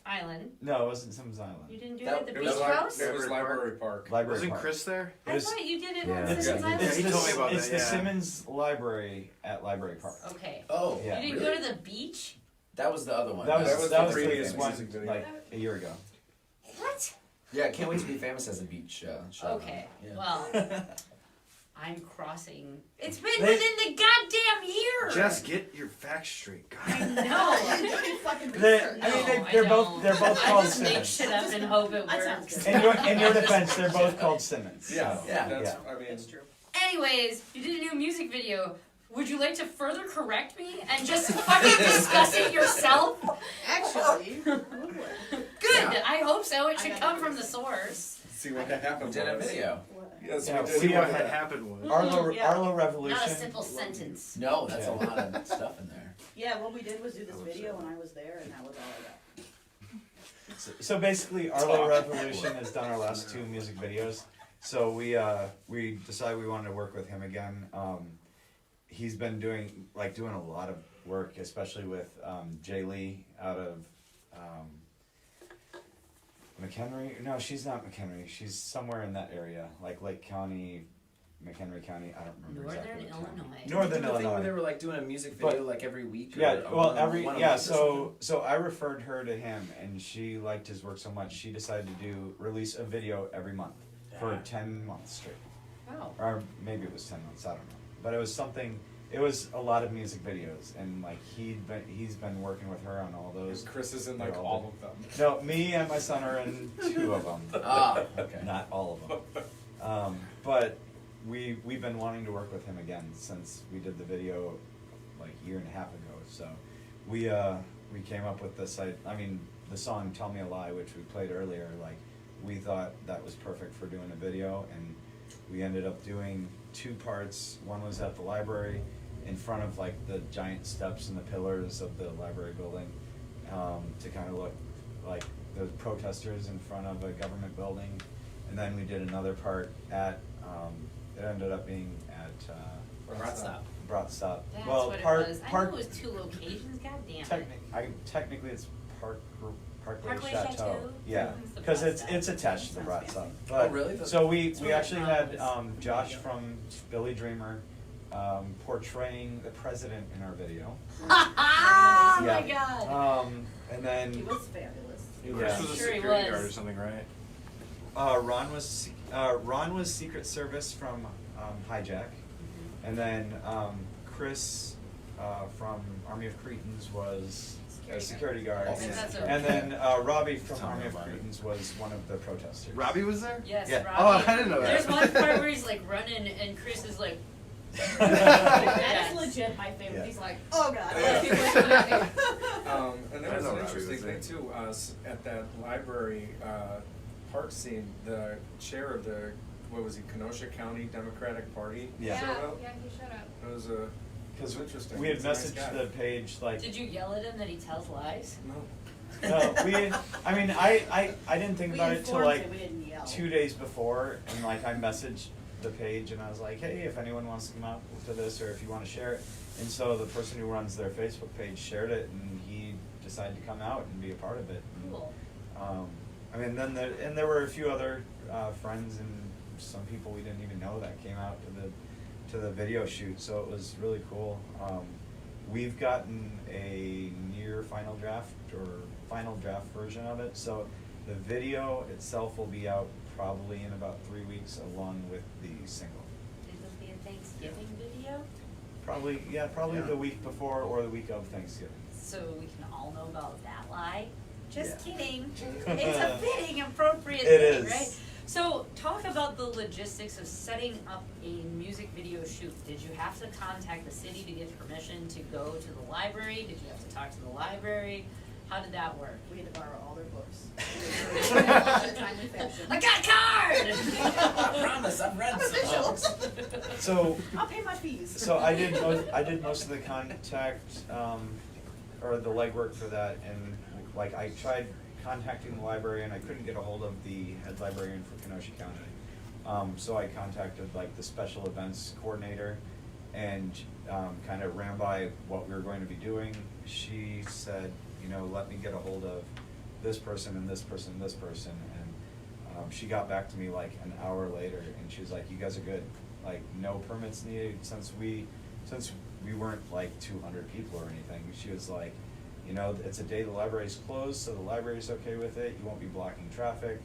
[SPEAKER 2] Island.
[SPEAKER 3] No, it wasn't Simmons Island.
[SPEAKER 2] You didn't do
[SPEAKER 1] That-
[SPEAKER 2] it at the
[SPEAKER 5] It
[SPEAKER 2] beach
[SPEAKER 5] was,
[SPEAKER 2] house?
[SPEAKER 5] it was Library Park.
[SPEAKER 3] Library
[SPEAKER 7] Wasn't
[SPEAKER 3] Park.
[SPEAKER 7] Chris there?
[SPEAKER 3] It
[SPEAKER 2] I
[SPEAKER 3] was-
[SPEAKER 2] thought you did it
[SPEAKER 8] Yeah.
[SPEAKER 2] on
[SPEAKER 3] It's,
[SPEAKER 2] Simmons Island.
[SPEAKER 3] it's
[SPEAKER 7] He
[SPEAKER 3] the,
[SPEAKER 7] told me about
[SPEAKER 3] it's
[SPEAKER 7] that,
[SPEAKER 3] the
[SPEAKER 7] yeah.
[SPEAKER 3] Simmons Library at Library Park.
[SPEAKER 2] Okay.
[SPEAKER 1] Oh,
[SPEAKER 3] Yeah.
[SPEAKER 2] You didn't go to the beach?
[SPEAKER 1] that was the other one.
[SPEAKER 3] That was
[SPEAKER 5] That was
[SPEAKER 3] that
[SPEAKER 5] the
[SPEAKER 3] was the
[SPEAKER 5] previous
[SPEAKER 3] one
[SPEAKER 5] music video.
[SPEAKER 3] like a year ago.
[SPEAKER 2] What?
[SPEAKER 1] Yeah, can't wait to be famous as a beach show.
[SPEAKER 2] Okay.
[SPEAKER 1] Yeah.
[SPEAKER 2] Well, I'm crossing. It's been
[SPEAKER 3] They-
[SPEAKER 2] within the goddamn year.
[SPEAKER 7] Jess, get your facts straight. God.
[SPEAKER 2] I know.
[SPEAKER 4] Doing fucking
[SPEAKER 3] They-
[SPEAKER 4] research.
[SPEAKER 3] I mean,
[SPEAKER 2] No,
[SPEAKER 3] they're
[SPEAKER 2] I
[SPEAKER 3] both
[SPEAKER 2] don't.
[SPEAKER 3] they're both
[SPEAKER 2] I
[SPEAKER 3] called
[SPEAKER 2] just make
[SPEAKER 3] Simmons.
[SPEAKER 2] shit up and hope it
[SPEAKER 4] That sounds
[SPEAKER 2] works.
[SPEAKER 4] good.
[SPEAKER 3] In your defense, they're both called Simmons.
[SPEAKER 5] Yeah,
[SPEAKER 3] so,
[SPEAKER 5] that's,
[SPEAKER 3] yeah.
[SPEAKER 5] I mean,
[SPEAKER 4] It's true.
[SPEAKER 2] Anyways, you did a new music video. Would you like to further correct me and just fucking discuss it yourself?
[SPEAKER 4] Actually,
[SPEAKER 2] Good. I hope so. It should
[SPEAKER 4] I
[SPEAKER 2] come
[SPEAKER 4] got
[SPEAKER 2] from the
[SPEAKER 4] this.
[SPEAKER 2] source.
[SPEAKER 5] see what
[SPEAKER 1] We
[SPEAKER 5] happened
[SPEAKER 1] did a
[SPEAKER 5] was.
[SPEAKER 1] video.
[SPEAKER 5] Yes,
[SPEAKER 3] Yeah,
[SPEAKER 5] we did.
[SPEAKER 7] See
[SPEAKER 3] we
[SPEAKER 7] what
[SPEAKER 3] were-
[SPEAKER 7] had happened was.
[SPEAKER 3] Arlo
[SPEAKER 4] Yeah.
[SPEAKER 3] Arlo Revolution.
[SPEAKER 2] Not a simple sentence.
[SPEAKER 1] No, that's
[SPEAKER 3] Yeah.
[SPEAKER 1] a lot of stuff in there.
[SPEAKER 4] yeah, what we did was do this video when I was there, and that was all I got.
[SPEAKER 3] So basically, Arlo Revolution has done our last 2 music videos. So we decided we wanted to work with him again. He's been doing a lot of work, especially with Jay Lee out of McHenry. No, she's not McHenry. She's somewhere in that area, like Lake County, McHenry County. I don't remember
[SPEAKER 2] Northern
[SPEAKER 3] exactly. what county.
[SPEAKER 2] Illinois.
[SPEAKER 3] Northern
[SPEAKER 1] The thing where
[SPEAKER 3] Illinois.
[SPEAKER 1] they were like doing a music
[SPEAKER 3] But-
[SPEAKER 1] video like every week. Or
[SPEAKER 3] Yeah,
[SPEAKER 1] a
[SPEAKER 3] well,
[SPEAKER 1] one- one a
[SPEAKER 3] yeah.
[SPEAKER 1] week or something.
[SPEAKER 3] So I referred her to him, and she liked his work so much she decided to release a video every month for 10 months straight,
[SPEAKER 2] Oh.
[SPEAKER 3] or maybe it was 10 months. I don't know, but it was something. It was a lot of music videos, and like he's been working with her on all those.
[SPEAKER 5] Chris is in like
[SPEAKER 3] They're
[SPEAKER 5] all
[SPEAKER 3] all
[SPEAKER 5] of them.
[SPEAKER 3] No, me and my son are in 2 of them.
[SPEAKER 1] Ah, okay.
[SPEAKER 3] Not all of them. But we've been wanting to work with him again since we did the video like a year and a half ago. So we came up with this. I mean, the song "Tell Me a Lie," which we played earlier. Like we thought that was perfect for doing a video, and we ended up doing 2 parts. One was at the library, in front of like the giant steps and the pillars of the library building, to kind of look like the protesters in front of a government building. And then we did another part at, it ended up being at
[SPEAKER 1] Brat Stop.
[SPEAKER 3] Bratstop.
[SPEAKER 2] That's
[SPEAKER 3] Well,
[SPEAKER 2] what
[SPEAKER 3] Park,
[SPEAKER 2] it was. I
[SPEAKER 3] Park,
[SPEAKER 2] knew it was 2 locations. God damn it.
[SPEAKER 3] technically it's Parkway
[SPEAKER 2] Parkway
[SPEAKER 3] Chateau.
[SPEAKER 2] Chateau?
[SPEAKER 3] Yeah,
[SPEAKER 2] It's the
[SPEAKER 3] because
[SPEAKER 2] Brat
[SPEAKER 3] it's
[SPEAKER 2] Stop.
[SPEAKER 3] attached to the
[SPEAKER 4] Sounds
[SPEAKER 3] Bratstop.
[SPEAKER 4] fancy.
[SPEAKER 3] But
[SPEAKER 1] Oh, really?
[SPEAKER 3] so we
[SPEAKER 2] what I
[SPEAKER 3] actually had
[SPEAKER 2] thought
[SPEAKER 3] Josh from Billy Dreamer portraying the president in our video.
[SPEAKER 2] Oh
[SPEAKER 3] Yeah.
[SPEAKER 2] my god.
[SPEAKER 3] And
[SPEAKER 4] He
[SPEAKER 3] then
[SPEAKER 4] was fabulous.
[SPEAKER 3] Yeah.
[SPEAKER 7] Chris was a
[SPEAKER 2] Sure he
[SPEAKER 7] security
[SPEAKER 2] was.
[SPEAKER 7] guard or something, right?
[SPEAKER 3] Ron was Secret Service from Hijack, and then Chris from Army of Cretans was a security guard,
[SPEAKER 1] Oh,
[SPEAKER 2] that's
[SPEAKER 3] and
[SPEAKER 2] okay.
[SPEAKER 3] then Robbie from
[SPEAKER 7] Tell me
[SPEAKER 3] Army of
[SPEAKER 7] about it.
[SPEAKER 3] Cretans was one of the protesters.
[SPEAKER 7] Robbie was there?
[SPEAKER 2] Yes,
[SPEAKER 3] Yeah.
[SPEAKER 2] Robbie.
[SPEAKER 7] Oh, I didn't know that.
[SPEAKER 2] There's one part where he's like running and Chris is like,
[SPEAKER 4] That
[SPEAKER 2] Yes.
[SPEAKER 4] is legit my favorite.
[SPEAKER 3] Yeah.
[SPEAKER 4] He's like, oh god.
[SPEAKER 5] And there
[SPEAKER 7] I
[SPEAKER 5] was
[SPEAKER 7] know
[SPEAKER 5] an
[SPEAKER 7] Robbie
[SPEAKER 5] interesting
[SPEAKER 7] was
[SPEAKER 5] thing too, at that library, park scene, the chair of the, what was he, Kenosha County Democratic Party?
[SPEAKER 3] Yeah.
[SPEAKER 5] showed up.
[SPEAKER 6] Yeah, he showed up.
[SPEAKER 5] It was a,
[SPEAKER 3] Because
[SPEAKER 5] interesting.
[SPEAKER 3] we had
[SPEAKER 5] He's a nice
[SPEAKER 3] messaged
[SPEAKER 5] guy.
[SPEAKER 3] the page like.
[SPEAKER 2] did you yell at him that he tells lies?
[SPEAKER 5] no.
[SPEAKER 3] No, I mean, I didn't think
[SPEAKER 4] We
[SPEAKER 3] about it till
[SPEAKER 4] informed
[SPEAKER 3] like
[SPEAKER 4] him, we didn't yell.
[SPEAKER 3] 2 days before, and like I messaged the page and I was like, hey, if anyone wants to come out to this or if you want to share it. And so the person who runs their Facebook page shared it, and he decided to come out and be a part of it. And,
[SPEAKER 2] Cool.
[SPEAKER 3] I mean, then there were a few other friends and some people we didn't even know that came out to the video shoot, so it was really cool. We've gotten a near final draft or final draft version of it, so the video itself will be out probably in about 3 weeks along with the single.
[SPEAKER 2] Is this be a Thanksgiving video?
[SPEAKER 3] Probably
[SPEAKER 7] Yeah.
[SPEAKER 3] the week before or the week of Thanksgiving.
[SPEAKER 2] So we can all know about that lie? Just
[SPEAKER 3] Yeah.
[SPEAKER 2] kidding. It's a fitting, appropriate
[SPEAKER 3] It
[SPEAKER 2] thing,
[SPEAKER 3] is.
[SPEAKER 2] right? So talk about the logistics of setting up a music video shoot. Did you have to contact the city to get permission to go to the library? Did you have to talk to the library? How did that work?
[SPEAKER 4] We had to borrow all their books. In a timely fashion.
[SPEAKER 2] I got a card!
[SPEAKER 1] I promise, I've read some books.
[SPEAKER 3] So
[SPEAKER 4] I'll pay my fees.
[SPEAKER 3] So I did most of the contact or the legwork for that, and like I tried contacting the library and I couldn't get a hold of the head librarian for Kenosha County. So I contacted like the special events coordinator, and kind of ran by what we were going to be doing. She said, you know, let me get a hold of this person and this person and this person, and she got back to me like an hour later, and she was like, you guys are good, like no permits needed, since we weren't like 200 people or anything. She was like, you know, it's a day the library's closed, so the library's okay with it, you won't be blocking traffic.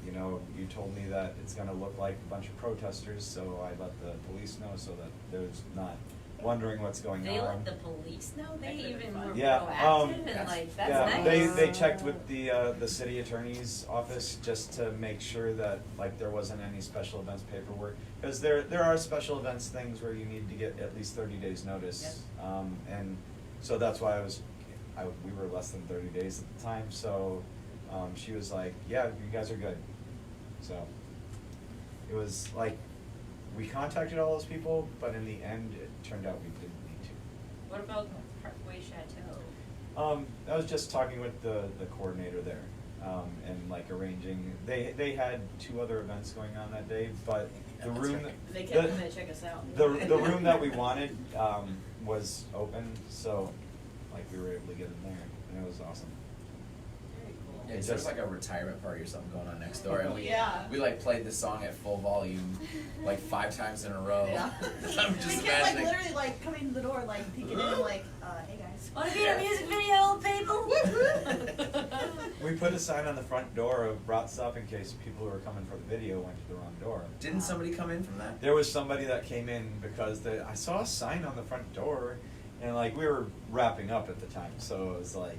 [SPEAKER 3] You know, you told me that it's gonna look like a bunch of protesters, so I let the police know so that there's not wondering what's going on.
[SPEAKER 2] They let the police know? They even were
[SPEAKER 3] Yeah,
[SPEAKER 2] proactive and like, that's
[SPEAKER 3] yeah,
[SPEAKER 2] nice.
[SPEAKER 3] they checked with the city attorney's office just to make sure that like there wasn't any special events paperwork, because there are special events things where you need to get at least 30 days notice. And so that's why we were less than 30 days at the time, so she was like, yeah, you guys are good. So it was like, we contacted all those people, but in the end, it turned out we didn't need to.
[SPEAKER 2] What about Parkway Chateau?
[SPEAKER 3] I was just talking with the coordinator there, and like arranging, they had 2 other events going on that day, but the
[SPEAKER 1] That's
[SPEAKER 3] room,
[SPEAKER 1] right.
[SPEAKER 4] They kept coming to check us out.
[SPEAKER 3] the room that we wanted, was open, so like we were able to get in there, and it was awesome.
[SPEAKER 2] Very cool.
[SPEAKER 1] Yeah, there's like a retirement party or something going on next door, and
[SPEAKER 4] Yeah.
[SPEAKER 1] we like played this song at full volume like 5 times in a row.
[SPEAKER 4] Yeah.
[SPEAKER 1] I'm
[SPEAKER 4] We
[SPEAKER 1] just
[SPEAKER 4] kept like
[SPEAKER 1] imagining.
[SPEAKER 4] literally like coming to the door, like peeking in, like, hey guys.
[SPEAKER 2] Wanna be in a music video, people?
[SPEAKER 3] We put a sign on the front door of brought stuff in case people who were coming for the video went to the wrong door.
[SPEAKER 1] Didn't somebody come in from that?
[SPEAKER 3] There was somebody that came in because I saw a sign on the front door, and like we were wrapping up at the time, so it was like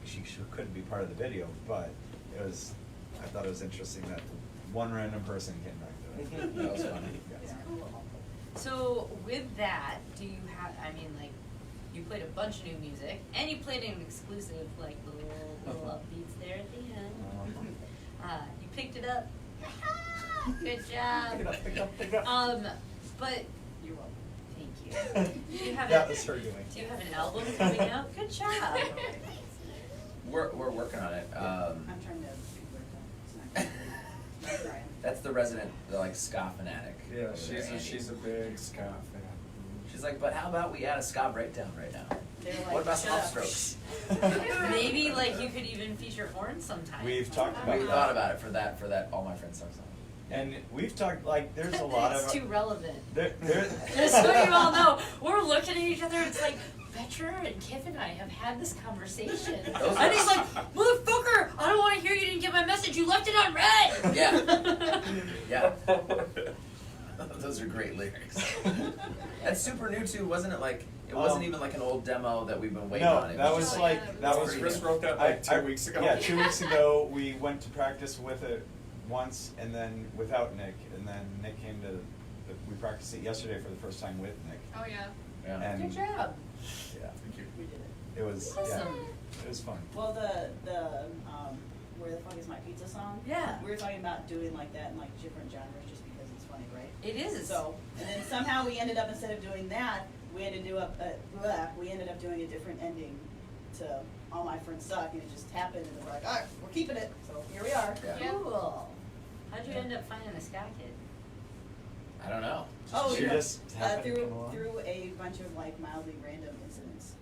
[SPEAKER 3] she couldn't be part of the video, but it was, I thought it was interesting that one random person came back to it. That was funny.
[SPEAKER 2] That's cool. So with that, do you have, I mean, like, you played a bunch of new music, and you played an exclusive, like, little upbeats there at the end. You picked it up. Good job.
[SPEAKER 3] Pick it up.
[SPEAKER 2] But,
[SPEAKER 4] You're welcome.
[SPEAKER 2] thank you. Do you have
[SPEAKER 3] That
[SPEAKER 2] a-
[SPEAKER 3] was her doing.
[SPEAKER 2] Do you have an album coming out? Good job.
[SPEAKER 1] We're working on it.
[SPEAKER 4] I'm trying to figure it out. It's not trying.
[SPEAKER 1] That's the resident, like ska fanatic.
[SPEAKER 5] Yeah,
[SPEAKER 1] over there, Andy.
[SPEAKER 5] she's a big ska fan.
[SPEAKER 1] She's like, but how about we add a ska breakdown right now?
[SPEAKER 4] They're like,
[SPEAKER 1] What about some
[SPEAKER 4] shut up.
[SPEAKER 1] upstrokes?
[SPEAKER 2] Maybe, like, you could even feature horns sometime.
[SPEAKER 3] We've talked about
[SPEAKER 1] We
[SPEAKER 3] that.
[SPEAKER 1] thought about it for that All My Friends Suck song.
[SPEAKER 3] And we've talked, like, there's a lot
[SPEAKER 2] It's
[SPEAKER 3] of.
[SPEAKER 2] too relevant.
[SPEAKER 3] There,
[SPEAKER 2] Just so you all know, we're looking at each other, it's like, Vetra and Kevin and I have had this conversation.
[SPEAKER 1] Those
[SPEAKER 2] And
[SPEAKER 1] are-
[SPEAKER 2] he's like, motherfucker, I don't wanna hear you didn't get my message, you left it on red!
[SPEAKER 1] Yeah. Yeah. Those are great lyrics. That's super new too, wasn't it? Like, it wasn't even like an old demo that we've been waiting
[SPEAKER 3] No,
[SPEAKER 1] on. It
[SPEAKER 3] that
[SPEAKER 1] just
[SPEAKER 3] was
[SPEAKER 6] like-
[SPEAKER 3] like, that was.
[SPEAKER 5] Chris wrote that like 2 weeks ago.
[SPEAKER 3] Yeah, 2 weeks ago, we went to practice with it once, and then without Nick, and then Nick came to, we practiced it yesterday for the first time with Nick.
[SPEAKER 6] Oh yeah.
[SPEAKER 1] Yeah.
[SPEAKER 3] And
[SPEAKER 2] Good job.
[SPEAKER 3] yeah,
[SPEAKER 5] Thank you.
[SPEAKER 4] We did it.
[SPEAKER 3] it was,
[SPEAKER 2] Awesome.
[SPEAKER 3] it was fun.
[SPEAKER 4] Well, Where the Fuck Is My Pizza song?
[SPEAKER 2] Yeah.
[SPEAKER 4] We were talking about doing like that in like different genres just because it's funny, right?
[SPEAKER 2] It is.
[SPEAKER 4] So, and then somehow we ended up, instead of doing that, we ended up doing a different ending to All My Friends Suck, and it just happened, and we're like, all right, we're keeping it, so here we are.
[SPEAKER 1] Yeah.
[SPEAKER 2] Cool. How'd you end up finding a ska kid?
[SPEAKER 1] I don't know.
[SPEAKER 4] Oh,
[SPEAKER 3] She
[SPEAKER 4] yeah.
[SPEAKER 3] just happened to
[SPEAKER 4] through
[SPEAKER 3] come along.
[SPEAKER 4] through a bunch of like mildly random incidents.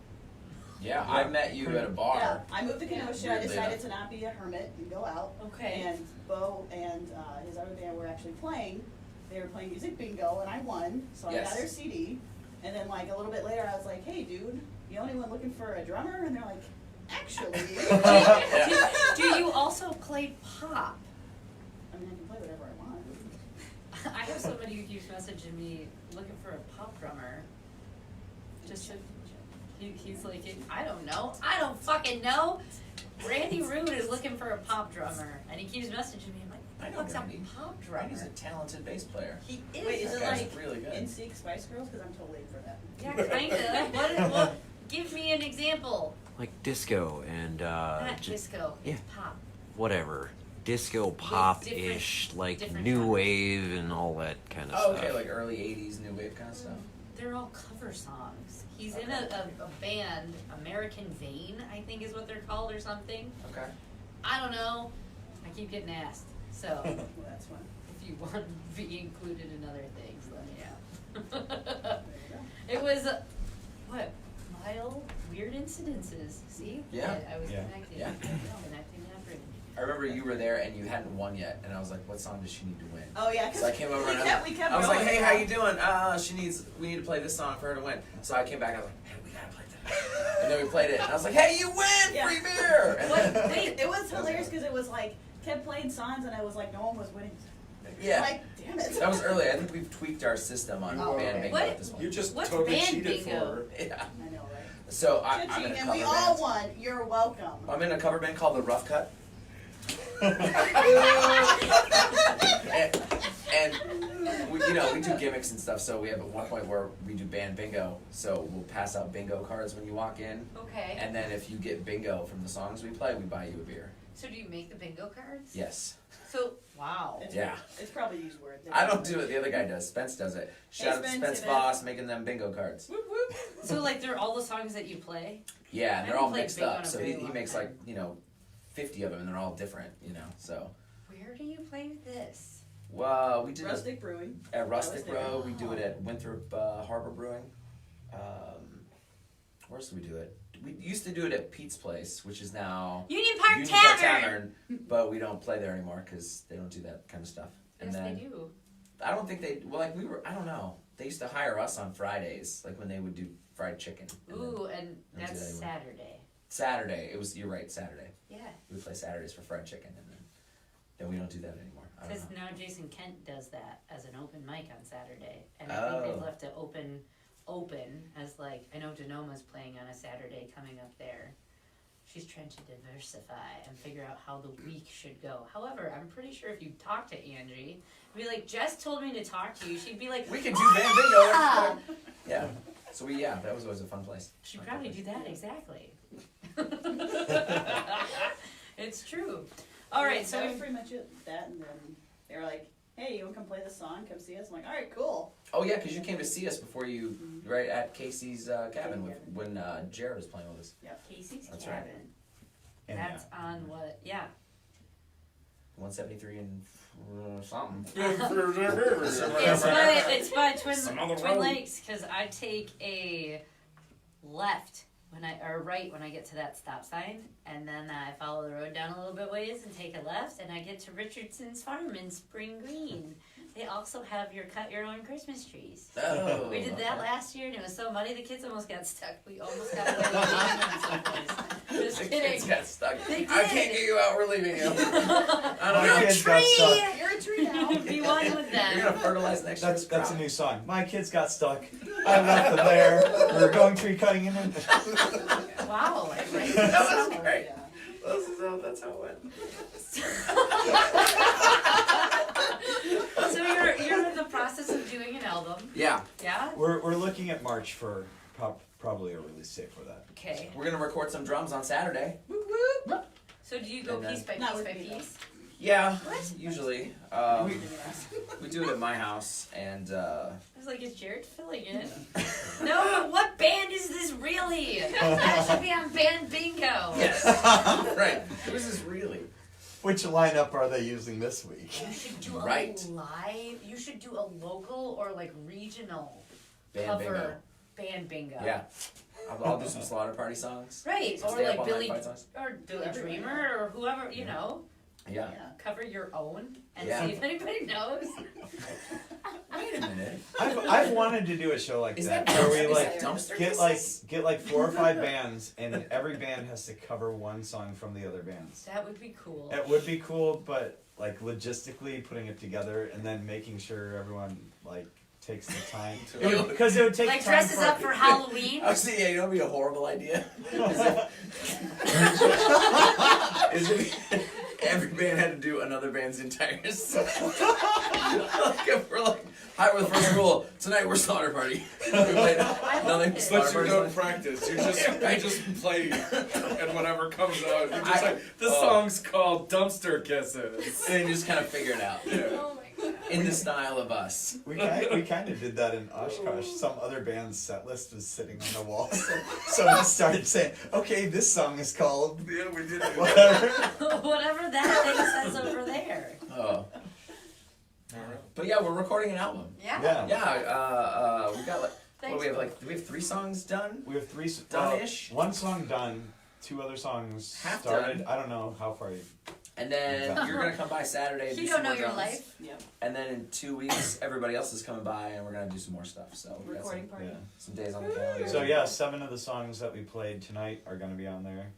[SPEAKER 1] Yeah, I met you at a bar.
[SPEAKER 4] Yeah, I moved to Kenosha. I
[SPEAKER 1] Weirdly
[SPEAKER 4] decided
[SPEAKER 1] enough.
[SPEAKER 4] to not be a hermit and go out.
[SPEAKER 2] Okay.
[SPEAKER 4] And Bo and his other band were actually playing. They were playing music bingo, and I won. So I
[SPEAKER 1] Yes.
[SPEAKER 4] got their CD. And then like a little bit later, I was like, "Hey, dude, you only one looking for a drummer?" And they're like, "Actually."
[SPEAKER 2] Do you also play pop?
[SPEAKER 4] I mean, I can play whatever I want.
[SPEAKER 2] I have somebody who keeps messaging me looking for a pop drummer. Just so he's like, I don't know. I don't fucking know. Randy Root is looking for a pop drummer, and he keeps messaging me. I'm like,
[SPEAKER 1] I
[SPEAKER 2] what
[SPEAKER 1] know
[SPEAKER 2] the fuck's a
[SPEAKER 1] Randy.
[SPEAKER 2] pop drummer?
[SPEAKER 1] Randy's a talented bass player.
[SPEAKER 2] He is.
[SPEAKER 4] Wait, is
[SPEAKER 1] That
[SPEAKER 4] it
[SPEAKER 1] guy's
[SPEAKER 4] like
[SPEAKER 1] really good.
[SPEAKER 4] NSYNC Spice Girls? Because I'm totally for that.
[SPEAKER 2] Yeah, kinda. What? Give me an example.
[SPEAKER 8] Like disco and
[SPEAKER 2] Not disco.
[SPEAKER 8] yeah.
[SPEAKER 2] It's pop.
[SPEAKER 8] whatever, disco pop-ish, like
[SPEAKER 2] different
[SPEAKER 8] new
[SPEAKER 2] genres.
[SPEAKER 8] wave and all that kind of
[SPEAKER 1] Oh,
[SPEAKER 8] stuff.
[SPEAKER 1] okay, like early '80s new wave kind of stuff.
[SPEAKER 2] They're all cover songs. He's in a band, American Vein, I think is what they're called or something.
[SPEAKER 1] Okay.
[SPEAKER 2] I don't know. I keep getting asked. So
[SPEAKER 4] Well, that's fun.
[SPEAKER 2] if you want to be included in other things, let me know. It was, what, mild, weird incidences. See?
[SPEAKER 1] Yeah.
[SPEAKER 2] I was
[SPEAKER 3] Yeah.
[SPEAKER 2] connecting.
[SPEAKER 1] Yeah.
[SPEAKER 2] Connecting that bridge.
[SPEAKER 1] I remember you were there and you hadn't won yet, and I was like, "What song does she need to win?"
[SPEAKER 4] Oh yeah,
[SPEAKER 1] So I came over and
[SPEAKER 4] we kept
[SPEAKER 1] I was like,
[SPEAKER 4] going.
[SPEAKER 1] "Hey, how you doing? We need to play this song for her to win." So I came back. I was like, "Hey, we gotta play that." And then we played it, and I was like, "Hey, you win!
[SPEAKER 4] Yeah.
[SPEAKER 1] Free beer!" And
[SPEAKER 4] What?
[SPEAKER 1] then,
[SPEAKER 4] Wait, it was hilarious because it was like kept playing songs and I was like, no one was winning.
[SPEAKER 1] yeah,
[SPEAKER 4] Like, damn it.
[SPEAKER 1] that was early. I think we've tweaked our system on
[SPEAKER 4] Oh,
[SPEAKER 1] band
[SPEAKER 4] okay.
[SPEAKER 1] bingo
[SPEAKER 2] What?
[SPEAKER 1] at this point.
[SPEAKER 5] You just
[SPEAKER 2] What's
[SPEAKER 5] totally
[SPEAKER 2] band
[SPEAKER 5] cheated
[SPEAKER 2] bingo?
[SPEAKER 5] for her.
[SPEAKER 1] Yeah.
[SPEAKER 4] I know, right?
[SPEAKER 1] So I'm in a
[SPEAKER 4] And
[SPEAKER 1] cover
[SPEAKER 4] we all
[SPEAKER 1] band.
[SPEAKER 4] won. You're welcome.
[SPEAKER 1] I'm in a cover band called The Rough Cut. and we, we do gimmicks and stuff. So we have at one point where we do band bingo. So we'll pass out bingo cards when you walk in,
[SPEAKER 2] Okay.
[SPEAKER 1] and then if you get bingo from the songs we play, we buy you a beer.
[SPEAKER 2] So do you make the bingo cards?
[SPEAKER 1] Yes.
[SPEAKER 2] So, wow.
[SPEAKER 4] It's,
[SPEAKER 1] Yeah.
[SPEAKER 4] It's probably used word.
[SPEAKER 1] I don't do it. The other guy does. Spence does it. Shout out to
[SPEAKER 4] Spence,
[SPEAKER 1] Spence
[SPEAKER 4] hey,
[SPEAKER 1] Voss making them bingo cards.
[SPEAKER 4] Whoop, whoop.
[SPEAKER 2] So like they're all the songs that you play?
[SPEAKER 1] Yeah,
[SPEAKER 2] I
[SPEAKER 1] and they're
[SPEAKER 2] haven't
[SPEAKER 1] all
[SPEAKER 2] played
[SPEAKER 1] mixed
[SPEAKER 2] bingo
[SPEAKER 1] up.
[SPEAKER 2] in a
[SPEAKER 1] So
[SPEAKER 2] very
[SPEAKER 1] he
[SPEAKER 2] long
[SPEAKER 1] makes
[SPEAKER 2] time.
[SPEAKER 1] like 50 of them, and they're all different. So.
[SPEAKER 2] Where do you play this?
[SPEAKER 1] Well, we did it
[SPEAKER 4] Rustic Brewing.
[SPEAKER 1] at Rustic
[SPEAKER 4] That was
[SPEAKER 1] Row. We do it at Winthrop Harbor Brewing. Where else do we do it? We used to do it at Pete's Place, which is now
[SPEAKER 2] Union Park
[SPEAKER 1] Union Park
[SPEAKER 2] Tavern!
[SPEAKER 1] but we don't play there anymore because they don't do that kind of stuff. And
[SPEAKER 2] Yes,
[SPEAKER 1] then
[SPEAKER 2] they do.
[SPEAKER 1] I don't think they. Well, like we were. I don't know. They used to hire us on Fridays, like when they would do fried chicken. And then
[SPEAKER 2] Ooh, and
[SPEAKER 1] Don't do
[SPEAKER 2] that's
[SPEAKER 1] that anymore.
[SPEAKER 2] Saturday.
[SPEAKER 1] Saturday. It was. You're right. Saturday.
[SPEAKER 2] Yeah.
[SPEAKER 1] We would play Saturdays for fried chicken, and then we don't do that anymore. I don't
[SPEAKER 2] Because
[SPEAKER 1] know.
[SPEAKER 2] now Jason Kent does that as an open mic on Saturday. And I think
[SPEAKER 1] Oh.
[SPEAKER 2] they've left it open as like, I know Denoma's playing on a Saturday coming up there. She's trying to diversify and figure out how the week should go. However, I'm pretty sure if you talk to Angie, be like, Jess told me to talk to you, she'd be like,
[SPEAKER 1] We can do
[SPEAKER 2] "Oh,
[SPEAKER 1] band bingo.
[SPEAKER 2] yeah!"
[SPEAKER 1] Yeah. So that was always a fun place.
[SPEAKER 2] She'd
[SPEAKER 1] Fun
[SPEAKER 2] probably
[SPEAKER 1] place.
[SPEAKER 2] do that exactly. It's true. All right, so
[SPEAKER 4] that was
[SPEAKER 2] we've
[SPEAKER 4] pretty much it. That, and then they were like, "Hey, you want to come play this song? Come see us." I'm like, "All right, cool."
[SPEAKER 1] Oh yeah, because you came to see us before you, right at Casey's cabin when Jared was playing with us.
[SPEAKER 2] Casey's
[SPEAKER 1] That's right.
[SPEAKER 2] Cabin.
[SPEAKER 3] And
[SPEAKER 2] That's on what? Yeah.
[SPEAKER 1] 173 and something.
[SPEAKER 2] It's by
[SPEAKER 5] Some other
[SPEAKER 2] Twin
[SPEAKER 5] road.
[SPEAKER 2] Lakes because I take a left right when I get to that stop sign, and then I follow the road down a little bit ways and take a left, and I get to Richardson's Farm in Spring Green. They also have your cut your own Christmas trees.
[SPEAKER 1] Oh.
[SPEAKER 2] We did that last year, and it was so muddy the kids almost got stuck. We almost got away with someplace. Just
[SPEAKER 1] The
[SPEAKER 2] kidding.
[SPEAKER 1] kids got stuck.
[SPEAKER 2] They
[SPEAKER 1] I
[SPEAKER 2] did.
[SPEAKER 1] can't get you out. We're leaving you. I don't
[SPEAKER 2] You're
[SPEAKER 1] know.
[SPEAKER 2] a
[SPEAKER 3] Kids got
[SPEAKER 2] tree.
[SPEAKER 3] stuck.
[SPEAKER 4] You're a tree now.
[SPEAKER 2] Be one with them.
[SPEAKER 1] You're gonna fertilize next year's
[SPEAKER 3] That's a
[SPEAKER 1] crop.
[SPEAKER 3] new song. My kids got stuck. I left them there. We were going tree cutting in it.
[SPEAKER 2] Wow. Right?
[SPEAKER 1] That was great.
[SPEAKER 4] Yeah.
[SPEAKER 1] That's how it went.
[SPEAKER 2] So you're in the process of doing an album,
[SPEAKER 1] Yeah,
[SPEAKER 2] yeah?
[SPEAKER 3] We're looking at March for probably a release date for that.
[SPEAKER 2] Okay.
[SPEAKER 1] we're gonna record some drums on Saturday.
[SPEAKER 2] So do you go
[SPEAKER 1] And then-
[SPEAKER 2] piece by
[SPEAKER 4] Not
[SPEAKER 2] piece
[SPEAKER 4] with
[SPEAKER 2] by
[SPEAKER 4] me, though.
[SPEAKER 2] piece?
[SPEAKER 1] Yeah, usually. We do it at my house, and
[SPEAKER 2] I was like, is Jared filling in? No, but what band is this really? That should be on Band Bingo.
[SPEAKER 1] yes, right. Who is this really?
[SPEAKER 3] Which lineup are they using this week?
[SPEAKER 2] You should do a
[SPEAKER 1] Right.
[SPEAKER 2] live. You should do a local or like regional
[SPEAKER 1] Band
[SPEAKER 2] cover Band Bingo.
[SPEAKER 1] bingo. Yeah, I'll do some Slaughter Party songs.
[SPEAKER 2] Right.
[SPEAKER 1] Some
[SPEAKER 2] Or
[SPEAKER 1] Stay Up
[SPEAKER 2] like
[SPEAKER 1] All Night
[SPEAKER 2] Billy
[SPEAKER 1] fight songs.
[SPEAKER 2] or Billy
[SPEAKER 4] everyone.
[SPEAKER 2] Dreamer or whoever, you know.
[SPEAKER 1] Yeah.
[SPEAKER 2] Cover your own and
[SPEAKER 1] Yeah.
[SPEAKER 2] see if anybody knows.
[SPEAKER 1] Wait a minute.
[SPEAKER 3] I've wanted to do a show like
[SPEAKER 1] Is
[SPEAKER 3] that,
[SPEAKER 1] that
[SPEAKER 3] where we
[SPEAKER 1] is
[SPEAKER 3] like
[SPEAKER 1] that dumpster
[SPEAKER 3] get like 4 or 5 bands, and every band has to cover one song from the other bands.
[SPEAKER 2] That would be cool.
[SPEAKER 3] It would be cool, but like logistically putting it together and then making sure everyone like takes the time to, because it would take
[SPEAKER 2] Like
[SPEAKER 3] time
[SPEAKER 2] dresses up for Halloween.
[SPEAKER 1] Oh, see, yeah, you know what'd be a horrible idea? Is if every band had to do another band's entire song. Like if we're like, hi, we're the first rule. Tonight we're Slaughter Party. We played another
[SPEAKER 2] it.
[SPEAKER 1] Slaughter
[SPEAKER 5] But you
[SPEAKER 1] Party
[SPEAKER 5] don't
[SPEAKER 1] song.
[SPEAKER 5] practice. You just play, and whatever comes out, you're just
[SPEAKER 1] I-
[SPEAKER 5] like, the
[SPEAKER 1] oh.
[SPEAKER 5] song's called Dumpster Kisses.
[SPEAKER 1] And you just kind of figure it out.
[SPEAKER 6] Oh my god.
[SPEAKER 1] In the style of us.
[SPEAKER 3] We kind of did that in Oshkosh. Some other band's set list was sitting on the wall, so we started saying, "Okay, this song is called
[SPEAKER 5] Yeah, we did it.
[SPEAKER 3] whatever."
[SPEAKER 2] Whatever that thing says over there.
[SPEAKER 1] Oh. But yeah, we're recording an album.
[SPEAKER 2] Yeah.
[SPEAKER 3] Yeah.
[SPEAKER 1] Yeah, we got like, What do we have, like, do we have 3 songs done?
[SPEAKER 3] We have 3
[SPEAKER 1] Done-ish?
[SPEAKER 3] one song done, 2 other songs
[SPEAKER 1] Half
[SPEAKER 3] started.
[SPEAKER 1] done.
[SPEAKER 3] I don't know how far you.
[SPEAKER 1] And then you're gonna come by Saturday and
[SPEAKER 2] You
[SPEAKER 1] do
[SPEAKER 2] don't
[SPEAKER 1] some
[SPEAKER 2] know
[SPEAKER 1] more
[SPEAKER 2] your
[SPEAKER 1] drums.
[SPEAKER 2] life.
[SPEAKER 4] Yep.
[SPEAKER 1] And then in 2 weeks, everybody else is coming by and we're gonna do some more stuff. So we got
[SPEAKER 4] Recording party.
[SPEAKER 3] Yeah.
[SPEAKER 1] some days on the calendar.
[SPEAKER 3] So yeah, 7 of the songs that we played tonight are gonna be on there.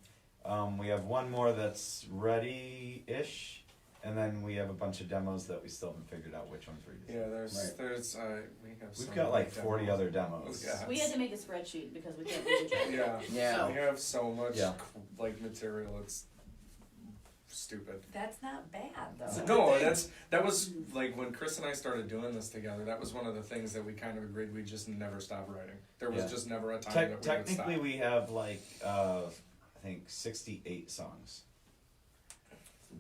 [SPEAKER 3] We have one more that's ready-ish, and then we have a bunch of demos that we still haven't figured out which ones we're using.
[SPEAKER 5] Yeah, there's we have.
[SPEAKER 3] We've
[SPEAKER 5] so
[SPEAKER 3] got like
[SPEAKER 5] many
[SPEAKER 3] 40
[SPEAKER 5] demos.
[SPEAKER 3] other demos.
[SPEAKER 5] Yeah.
[SPEAKER 4] We had to make a spreadsheet because we can't read it.
[SPEAKER 5] Yeah.
[SPEAKER 1] Yeah.
[SPEAKER 5] We have so much
[SPEAKER 3] Yeah.
[SPEAKER 5] like material. It's stupid.
[SPEAKER 2] That's not bad though.
[SPEAKER 5] No, that was like when Chris and I started doing this together. That was one of the things that we kind of agreed we just never stop writing. There was
[SPEAKER 3] Yeah.
[SPEAKER 5] just never a time that we would stop.
[SPEAKER 3] Technically, we have like I think 68 songs,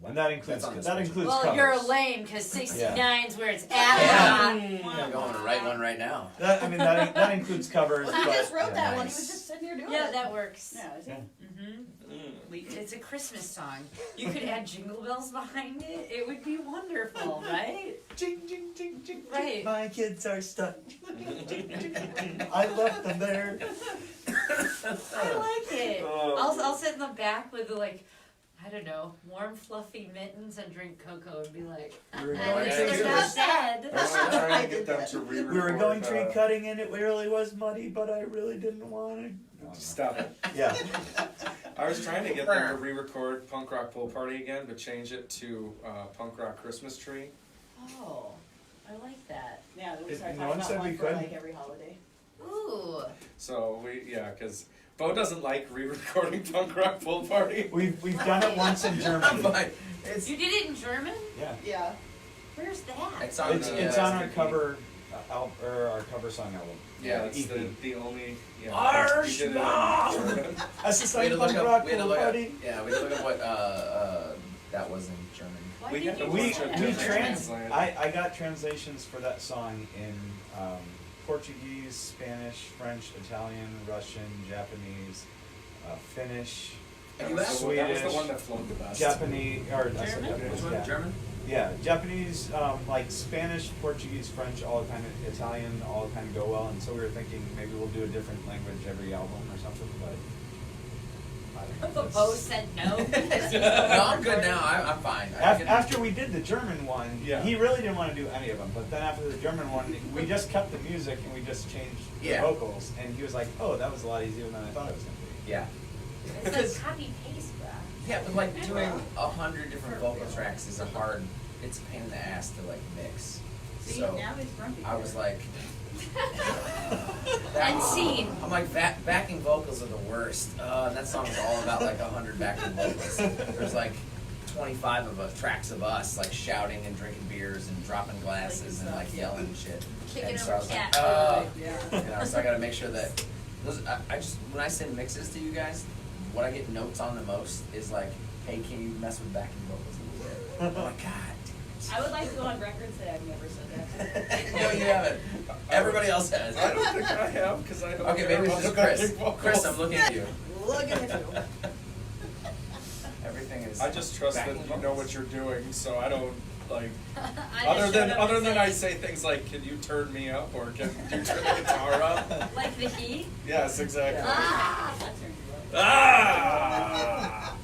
[SPEAKER 3] and that includes
[SPEAKER 1] That's on the
[SPEAKER 3] that
[SPEAKER 1] spreadsheet.
[SPEAKER 3] includes
[SPEAKER 2] Well,
[SPEAKER 3] covers.
[SPEAKER 2] you're lame because 69's where it's at.
[SPEAKER 1] Yeah. I'm going to write one right now.
[SPEAKER 3] That includes covers.
[SPEAKER 4] Well, he
[SPEAKER 3] but,
[SPEAKER 4] just wrote
[SPEAKER 3] yeah,
[SPEAKER 4] that one. He
[SPEAKER 1] nice.
[SPEAKER 4] was just sitting here doing
[SPEAKER 2] Yeah,
[SPEAKER 4] it.
[SPEAKER 2] that works.
[SPEAKER 4] Yeah, is he?
[SPEAKER 2] It's a Christmas song. You could add jingle bells behind it. It would be wonderful, right?
[SPEAKER 3] Jing, jing, jing, jing,
[SPEAKER 2] Right.
[SPEAKER 3] My kids are stuck. I left them there.
[SPEAKER 2] I like it. I'll sit in the back with like, I don't know, warm fluffy mittens and drink cocoa and be like,
[SPEAKER 3] We were
[SPEAKER 2] at
[SPEAKER 3] going
[SPEAKER 2] least
[SPEAKER 5] tree
[SPEAKER 2] they're
[SPEAKER 3] tree
[SPEAKER 2] not
[SPEAKER 5] cutting.
[SPEAKER 2] dead.
[SPEAKER 5] I was trying to get them to re-record.
[SPEAKER 3] We were going tree cutting and it really was muddy, but I really didn't want to.
[SPEAKER 5] Stop it.
[SPEAKER 3] Yeah.
[SPEAKER 5] I was trying to get them to re-record Punk Rock Pool Party again, but change it to Punk Rock Christmas Tree.
[SPEAKER 2] Oh, I like that.
[SPEAKER 4] Yeah, we
[SPEAKER 3] If
[SPEAKER 4] started
[SPEAKER 3] no
[SPEAKER 4] talking
[SPEAKER 3] one
[SPEAKER 4] about
[SPEAKER 3] said
[SPEAKER 4] one
[SPEAKER 3] we
[SPEAKER 4] for
[SPEAKER 3] could.
[SPEAKER 4] like every holiday.
[SPEAKER 2] Ooh.
[SPEAKER 5] So because Bo doesn't like re-recording Punk Rock Pool Party.
[SPEAKER 3] We've done it once in
[SPEAKER 1] I'm
[SPEAKER 3] Germany.
[SPEAKER 1] fine. It's
[SPEAKER 2] You did it in German?
[SPEAKER 3] Yeah.
[SPEAKER 4] Yeah.
[SPEAKER 2] Where's that?
[SPEAKER 1] it's on
[SPEAKER 3] It's
[SPEAKER 1] the,
[SPEAKER 3] it's on our
[SPEAKER 5] EP.
[SPEAKER 3] cover or our cover song album.
[SPEAKER 5] Yeah, it's
[SPEAKER 3] EP.
[SPEAKER 5] the only. Yeah,
[SPEAKER 1] Arsch,
[SPEAKER 5] we did it in
[SPEAKER 1] no!
[SPEAKER 5] German.
[SPEAKER 3] That's the
[SPEAKER 1] we had
[SPEAKER 3] same
[SPEAKER 1] to look
[SPEAKER 3] punk
[SPEAKER 1] up.
[SPEAKER 3] rock
[SPEAKER 1] We had to
[SPEAKER 3] pool
[SPEAKER 1] look up.
[SPEAKER 3] party.
[SPEAKER 1] Yeah, we had to look up what that was in German.
[SPEAKER 2] Why
[SPEAKER 5] We
[SPEAKER 2] did
[SPEAKER 5] had
[SPEAKER 2] you
[SPEAKER 5] to
[SPEAKER 3] We
[SPEAKER 2] do that?
[SPEAKER 5] translate.
[SPEAKER 3] I got translations for that song in Portuguese, Spanish, French, Italian, Russian, Japanese, Finnish,
[SPEAKER 1] Have you
[SPEAKER 5] That
[SPEAKER 1] asked?
[SPEAKER 5] was the
[SPEAKER 3] Swedish,
[SPEAKER 5] one that flowed the best.
[SPEAKER 3] Japanese, or I said
[SPEAKER 2] German?
[SPEAKER 3] Japanese,
[SPEAKER 1] Which one?
[SPEAKER 3] yeah.
[SPEAKER 1] German?
[SPEAKER 3] Yeah, Japanese, like Spanish, Portuguese, French, all kind of Italian, all kind of go well. And so we were thinking maybe we'll do a different language every album or something, but I don't know.
[SPEAKER 2] But Bo said no.
[SPEAKER 1] No, I'm good now. I'm fine.
[SPEAKER 3] After we did the German one,
[SPEAKER 5] Yeah.
[SPEAKER 3] he really didn't want to do any of them. But then after the German one, we just kept the music and we just changed
[SPEAKER 1] Yeah.
[SPEAKER 3] the vocals. And he was like, "Oh, that was a lot easier than I thought it was going to be."
[SPEAKER 1] Yeah.
[SPEAKER 2] It's like copy paste, bruh.
[SPEAKER 1] Yeah, but like doing 100 different vocal tracks is it's a pain in the ass to like mix.
[SPEAKER 4] See,
[SPEAKER 1] So
[SPEAKER 4] now he's grumpy.
[SPEAKER 1] I was like,
[SPEAKER 2] And scene.
[SPEAKER 1] I'm like, backing vocals are the worst. And that song is all about like 100 backing vocals. There's like 25 of us, tracks of us like shouting and drinking beers and dropping glasses and like yelling and shit.
[SPEAKER 2] Kicking
[SPEAKER 1] And so
[SPEAKER 2] over
[SPEAKER 1] I was like,
[SPEAKER 2] cat
[SPEAKER 4] Yeah.
[SPEAKER 1] so I gotta make sure that I just when I send mixes to you guys, what I get notes on the most is like, hey, can you mess with backing vocals a little bit? I'm like, God
[SPEAKER 4] I would like to go on record and say I've never said that.
[SPEAKER 1] damn it. No, you haven't. Everybody else has.
[SPEAKER 5] I don't think I have because I don't
[SPEAKER 1] Okay,
[SPEAKER 5] care
[SPEAKER 1] maybe it's
[SPEAKER 5] about
[SPEAKER 1] just
[SPEAKER 5] the
[SPEAKER 1] Chris.
[SPEAKER 5] backing vocals.
[SPEAKER 1] Chris, I'm looking at you.
[SPEAKER 4] Look at you.
[SPEAKER 1] Everything is.
[SPEAKER 5] I just trust that
[SPEAKER 1] backing
[SPEAKER 5] you know
[SPEAKER 1] vocals.
[SPEAKER 5] what you're doing, so I don't like.
[SPEAKER 2] I
[SPEAKER 5] Other
[SPEAKER 2] just
[SPEAKER 5] than
[SPEAKER 2] showed up and
[SPEAKER 5] I
[SPEAKER 2] said,
[SPEAKER 5] say things like, "Can you turn me up?" or "Can you turn the guitar up?"
[SPEAKER 2] Like the heat?
[SPEAKER 5] Yes, exactly.
[SPEAKER 2] Ah!
[SPEAKER 4] That turned you up.
[SPEAKER 5] Ah!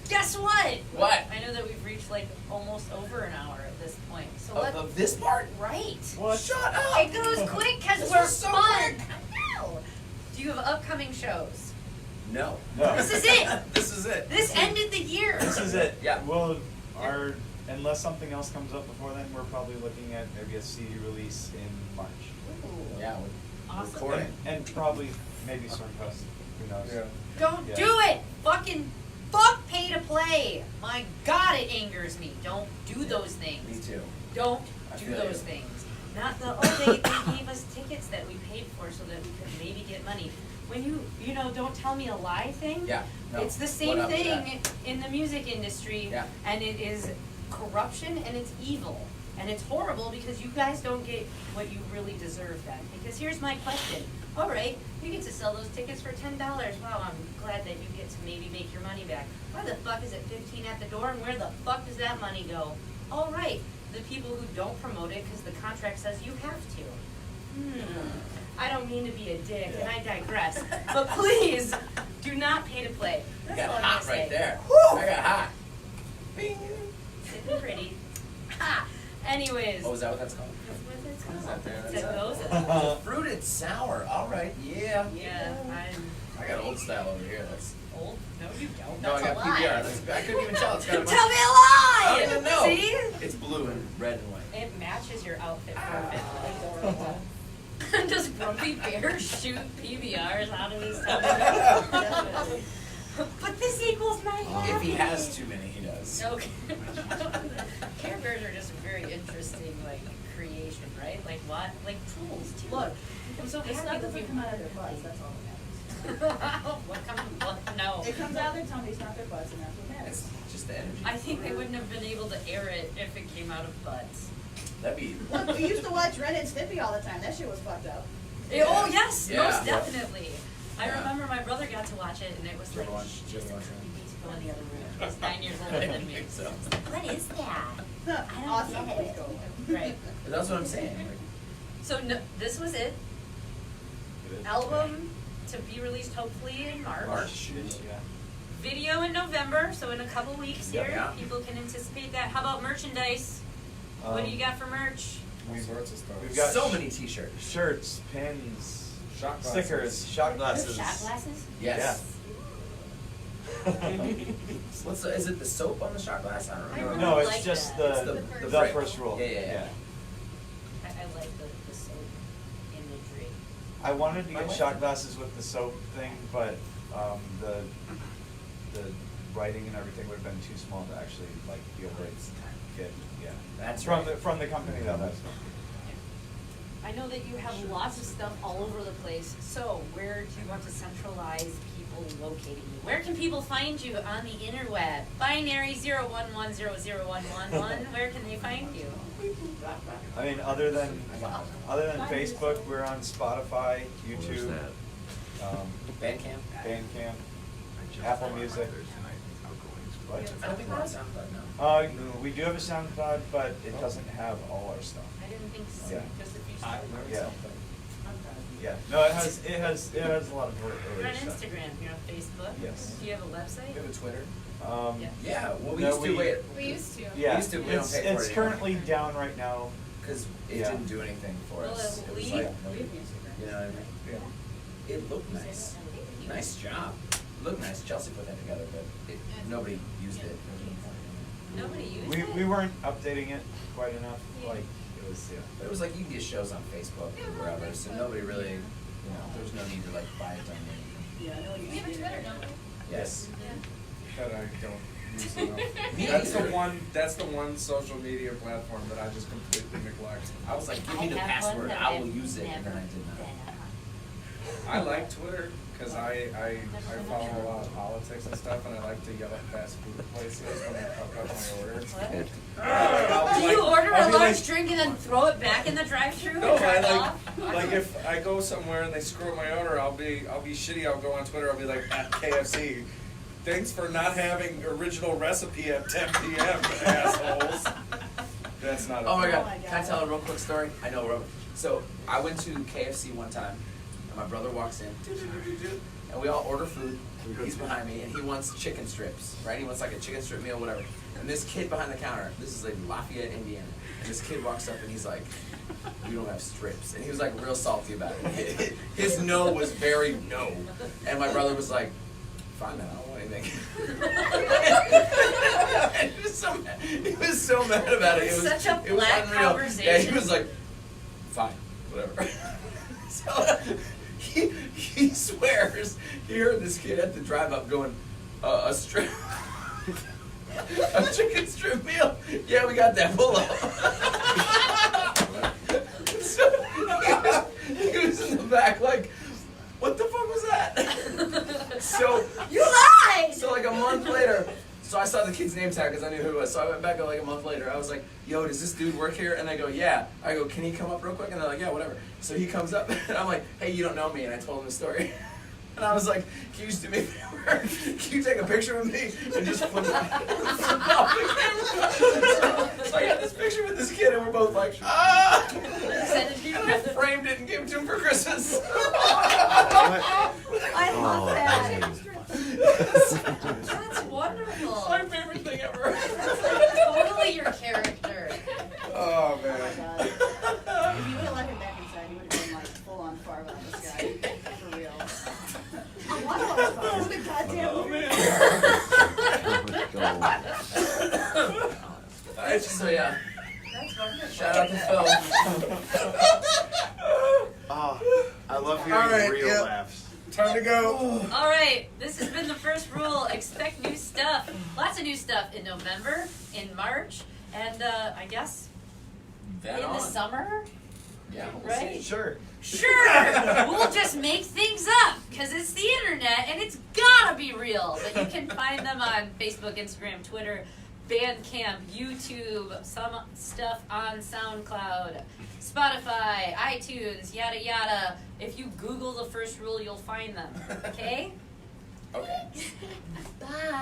[SPEAKER 2] Guess what?
[SPEAKER 1] What?
[SPEAKER 2] I know that we've reached like almost over an hour at this point. So
[SPEAKER 1] Of this part?
[SPEAKER 2] right.
[SPEAKER 3] What?
[SPEAKER 1] Shut up!
[SPEAKER 2] It goes quick because
[SPEAKER 1] This
[SPEAKER 2] we're
[SPEAKER 1] was so
[SPEAKER 2] fun.
[SPEAKER 1] quick.
[SPEAKER 2] I know. Do you have upcoming shows?
[SPEAKER 1] No.
[SPEAKER 3] No.
[SPEAKER 2] This is it.
[SPEAKER 1] This is it.
[SPEAKER 2] This ended the year.
[SPEAKER 3] This is it.
[SPEAKER 1] Yeah.
[SPEAKER 3] Well, unless something else comes up before then, we're probably looking at maybe a CD release in March.
[SPEAKER 2] Ooh.
[SPEAKER 1] Yeah.
[SPEAKER 2] Awesome.
[SPEAKER 1] Recording.
[SPEAKER 3] And probably maybe Stormfest. Who knows?
[SPEAKER 5] Yeah.
[SPEAKER 2] Don't
[SPEAKER 3] Yeah.
[SPEAKER 2] do it. Fuck pay to play. My God, it angers me. Don't do those
[SPEAKER 1] Me
[SPEAKER 2] things.
[SPEAKER 1] too.
[SPEAKER 2] Don't
[SPEAKER 1] I
[SPEAKER 2] do
[SPEAKER 1] feel
[SPEAKER 2] those
[SPEAKER 1] you.
[SPEAKER 2] things. Not the they gave us tickets that we paid for so that we could maybe get money. When you know, don't tell me a lie thing.
[SPEAKER 1] Yeah. No.
[SPEAKER 2] It's the
[SPEAKER 1] What
[SPEAKER 2] same
[SPEAKER 1] up with
[SPEAKER 2] thing in the music industry,
[SPEAKER 1] Yeah.
[SPEAKER 2] and it is corruption and it's evil. And it's horrible because you guys don't get what you really deserve then. Because here's my question. All right, you get to sell those tickets for $10. Wow, I'm glad that you get to maybe make your money back. Why the fuck is it $15 at the door and where the fuck does that money go? All right, the people who don't promote it because the contract says you have to. I don't mean to be a dick, and I digress. But please, do not pay to play.
[SPEAKER 1] I
[SPEAKER 2] That's
[SPEAKER 1] got
[SPEAKER 2] all I'm
[SPEAKER 1] hot
[SPEAKER 2] gonna
[SPEAKER 1] right
[SPEAKER 2] say.
[SPEAKER 1] there. I got hot. Bing.
[SPEAKER 2] Sitting pretty. Ha! Anyways.
[SPEAKER 1] Oh, is that what that's called?
[SPEAKER 2] That's what it's
[SPEAKER 1] What is
[SPEAKER 2] called.
[SPEAKER 1] that there?
[SPEAKER 2] It's a
[SPEAKER 1] That's
[SPEAKER 2] goza.
[SPEAKER 1] Fruited sour. All right. Yeah.
[SPEAKER 2] Yeah, I'm
[SPEAKER 1] I got old style over here. That's.
[SPEAKER 2] old. No, you don't.
[SPEAKER 1] No, I
[SPEAKER 2] That's
[SPEAKER 1] got
[SPEAKER 2] a lie.
[SPEAKER 1] PBR. That's, I couldn't even tell. It's got a bunch.
[SPEAKER 2] Tell me a lie!
[SPEAKER 1] I don't even know.
[SPEAKER 2] See?
[SPEAKER 1] It's blue and red and white.
[SPEAKER 2] It matches your outfit perfectly. Does Grumpy Bear shoot PBRs out of his tummy?
[SPEAKER 4] Definitely.
[SPEAKER 2] But this equals my happy.
[SPEAKER 1] If he has too many, he does.
[SPEAKER 2] Okay. Care Bears are just a very interesting, like, creation, right? Like what? Like tools too.
[SPEAKER 4] Look,
[SPEAKER 2] I'm so
[SPEAKER 4] the stuff
[SPEAKER 2] happy that
[SPEAKER 4] doesn't
[SPEAKER 2] you.
[SPEAKER 4] come out of their butts, that's all that matters.
[SPEAKER 2] What comes? What? No.
[SPEAKER 4] It comes out of their tummies, not their butts, and that's what matters.
[SPEAKER 1] It's just the energy.
[SPEAKER 2] I think they wouldn't have been able to air it if it came out of butts.
[SPEAKER 1] That'd be.
[SPEAKER 4] Look, we used to watch Ren and Stimpy all the time, that shit was fucked up.
[SPEAKER 2] Oh yes,
[SPEAKER 1] Yeah.
[SPEAKER 2] most definitely. I
[SPEAKER 1] Yeah.
[SPEAKER 2] remember my brother got to watch it, and it was
[SPEAKER 1] Did you
[SPEAKER 2] like,
[SPEAKER 1] ever watch- did you ever watch it?
[SPEAKER 2] he needs to go in the other room. He's 9 years older
[SPEAKER 1] I
[SPEAKER 2] than
[SPEAKER 1] don't
[SPEAKER 2] me.
[SPEAKER 1] think so.
[SPEAKER 2] What is that?
[SPEAKER 4] Awesome,
[SPEAKER 2] get
[SPEAKER 4] please
[SPEAKER 2] it.
[SPEAKER 4] go.
[SPEAKER 2] Right.
[SPEAKER 1] But that's what I'm saying. Like,
[SPEAKER 2] So no, this was it. Album to be released hopefully in March.
[SPEAKER 1] March.
[SPEAKER 3] Yeah.
[SPEAKER 2] Video in November, so in a couple weeks here,
[SPEAKER 1] Yeah.
[SPEAKER 2] people can anticipate that. How about merchandise? What do you got for merch?
[SPEAKER 5] All sorts of stuff.
[SPEAKER 3] We've got
[SPEAKER 1] so many T-shirts.
[SPEAKER 3] shirts, pins,
[SPEAKER 5] Shot glasses.
[SPEAKER 3] stickers, shot glasses.
[SPEAKER 2] Shot glasses?
[SPEAKER 1] Yes. What's the, is it the soap on the shot glass? I don't
[SPEAKER 2] I
[SPEAKER 1] remember.
[SPEAKER 2] really
[SPEAKER 3] No, it's
[SPEAKER 2] like
[SPEAKER 3] just
[SPEAKER 2] that.
[SPEAKER 1] It's
[SPEAKER 3] the
[SPEAKER 1] the
[SPEAKER 3] the
[SPEAKER 1] brick.
[SPEAKER 3] first rule.
[SPEAKER 1] Yeah.
[SPEAKER 2] I like the soap imagery.
[SPEAKER 3] I wanted to
[SPEAKER 1] My
[SPEAKER 3] get
[SPEAKER 1] wife
[SPEAKER 3] shot
[SPEAKER 1] did.
[SPEAKER 3] glasses with the soap thing, but the writing and everything would have been too small to actually like be able to get. Yeah.
[SPEAKER 1] That's
[SPEAKER 3] from
[SPEAKER 1] right.
[SPEAKER 3] from the company that has stuff.
[SPEAKER 2] I know that you have lots of stuff all over the place, so where do you want to centralize people locating you? Where can people find you on the interweb? Binary 011001111, where can they find you?
[SPEAKER 3] I mean, other than Facebook, we're on Spotify,
[SPEAKER 8] Where's
[SPEAKER 3] YouTube,
[SPEAKER 8] that?
[SPEAKER 1] Bandcamp.
[SPEAKER 3] Bandcamp, Apple Music. What?
[SPEAKER 1] I don't think we're on SoundCloud now.
[SPEAKER 3] We do have a SoundCloud, but it doesn't have all our stuff.
[SPEAKER 2] I didn't think so,
[SPEAKER 3] Yeah.
[SPEAKER 2] just a few
[SPEAKER 1] I
[SPEAKER 2] stuff.
[SPEAKER 1] learned
[SPEAKER 3] Yeah.
[SPEAKER 1] something.
[SPEAKER 3] Yeah. No, it has a lot of
[SPEAKER 2] You're
[SPEAKER 3] earlier
[SPEAKER 2] on
[SPEAKER 3] stuff.
[SPEAKER 2] Instagram, you're on Facebook.
[SPEAKER 3] Yes.
[SPEAKER 2] Do you have a website?
[SPEAKER 1] We have a Twitter.
[SPEAKER 2] Yeah.
[SPEAKER 1] Yeah. Well, we
[SPEAKER 3] No,
[SPEAKER 1] used to. Wait.
[SPEAKER 6] We used to.
[SPEAKER 3] Yeah,
[SPEAKER 1] used to- we don't
[SPEAKER 3] it's
[SPEAKER 1] pay for it
[SPEAKER 3] it's
[SPEAKER 1] anymore.
[SPEAKER 3] currently down right now.
[SPEAKER 1] Because it
[SPEAKER 3] Yeah.
[SPEAKER 1] didn't do anything for
[SPEAKER 2] Well,
[SPEAKER 1] us. It was
[SPEAKER 2] leave-
[SPEAKER 1] like,
[SPEAKER 4] Leave me Instagram.
[SPEAKER 1] you know what I mean?
[SPEAKER 5] Yeah.
[SPEAKER 1] It looked nice. Nice job. It looked nice. Chelsea put that together, but nobody used it.
[SPEAKER 2] Nobody used it?
[SPEAKER 3] We weren't updating it quite enough.
[SPEAKER 2] Yeah.
[SPEAKER 3] Like it was
[SPEAKER 1] But it was like you can get shows on Facebook or wherever, so nobody really, you know, there was no need to like buy a domain.
[SPEAKER 4] Yeah, I know what you
[SPEAKER 6] We have a
[SPEAKER 4] mean.
[SPEAKER 6] Twitter, don't we?
[SPEAKER 1] Yes.
[SPEAKER 5] That I don't use enough.
[SPEAKER 1] Me
[SPEAKER 5] That's the
[SPEAKER 1] either.
[SPEAKER 5] one. That's the one social media platform that I just completely neglect.
[SPEAKER 1] I was like, give me
[SPEAKER 2] I
[SPEAKER 1] the
[SPEAKER 2] have one
[SPEAKER 1] password,
[SPEAKER 2] that
[SPEAKER 1] I will
[SPEAKER 2] I've
[SPEAKER 1] use it, and then I
[SPEAKER 2] never
[SPEAKER 1] did not.
[SPEAKER 2] been on.
[SPEAKER 5] I like Twitter because I follow a lot of politics and stuff, and I like to yell at fast food places when I fuck up my order.
[SPEAKER 2] What?
[SPEAKER 8] Good.
[SPEAKER 2] Do you order
[SPEAKER 5] I'll
[SPEAKER 2] a
[SPEAKER 5] be
[SPEAKER 2] large
[SPEAKER 5] like-
[SPEAKER 2] drink and then throw it back in the drive-thru
[SPEAKER 5] No,
[SPEAKER 2] and drive
[SPEAKER 5] I
[SPEAKER 2] off?
[SPEAKER 5] like if I go somewhere and they screw up my order, I'll be shitty. I'll go on Twitter. I'll be like at KFC. Thanks for not having original recipe at 10 p.m. assholes. That's not.
[SPEAKER 1] Oh my
[SPEAKER 4] Oh
[SPEAKER 1] god,
[SPEAKER 4] my
[SPEAKER 1] can I
[SPEAKER 4] God.
[SPEAKER 1] tell a real quick story? I know, real. So I went to KFC one time, and my brother walks in, and we all order food. He's behind me, and he wants chicken strips, right? He wants like a chicken strip meal, whatever. And this kid behind the counter, this is like Lafayette, Indiana, and this kid walks up and he's like, "We don't have strips," and he was like real salty about it. His no was very no, and my brother was like, "Fine, then I don't want anything." And he was so mad. He was so mad about it. It was
[SPEAKER 2] Such a
[SPEAKER 1] it was
[SPEAKER 2] black
[SPEAKER 1] unreal. Yeah,
[SPEAKER 2] conversation.
[SPEAKER 1] he was like, "Fine, whatever." So he swears he heard this kid at the drive up going, "A strip, a chicken strip meal. Yeah, we got that. Pull up." So he was in the back like, "What the fuck was that?" So
[SPEAKER 2] You lied!
[SPEAKER 1] so like a month later, so I saw the kid's name tag because I knew who it was. So I went back like a month later. I was like, "Yo, does this dude work here?" And they go, "Yeah." I go, "Can he come up real quick?" And they're like, "Yeah, whatever." So he comes up, and I'm like, "Hey, you don't know me," and I told him the story. And I was like, can you just do me a favor? Can you take a picture with me and just flip off the camera? So I got this picture with this kid and we're both like, ah!
[SPEAKER 2] Send it to you.
[SPEAKER 1] And I framed it and gave it to him for Christmas.
[SPEAKER 4] I love
[SPEAKER 8] Oh,
[SPEAKER 4] that.
[SPEAKER 8] man.
[SPEAKER 2] That's wonderful.
[SPEAKER 1] My favorite thing ever.
[SPEAKER 2] Totally your character.
[SPEAKER 5] Oh
[SPEAKER 4] Oh my
[SPEAKER 5] man.
[SPEAKER 4] god. If you would have let him back inside, he would have been like full on Fargo on this guy. For real. What the goddamn
[SPEAKER 1] Oh man. So yeah,
[SPEAKER 2] That's wonderful.
[SPEAKER 1] shout out to Phil.
[SPEAKER 7] Oh, I love hearing
[SPEAKER 5] All right,
[SPEAKER 7] real
[SPEAKER 5] yeah.
[SPEAKER 7] laughs.
[SPEAKER 5] Time to go.
[SPEAKER 2] All right, this has been the first rule. Expect new stuff. Lots of new stuff in November, in March, and I guess
[SPEAKER 1] That
[SPEAKER 2] in
[SPEAKER 1] on.
[SPEAKER 2] the summer.
[SPEAKER 1] Yeah, we'll
[SPEAKER 2] Right?
[SPEAKER 1] see.
[SPEAKER 3] Sure.
[SPEAKER 2] Sure, we'll just make things up because it's the internet and it's gotta be real. But you can find them on Facebook, Instagram, Twitter, Bandcamp, YouTube, some stuff on SoundCloud, Spotify, iTunes, yada yada. If you Google the first rule, you'll find them. Okay?
[SPEAKER 1] Okay.
[SPEAKER 2] Bye.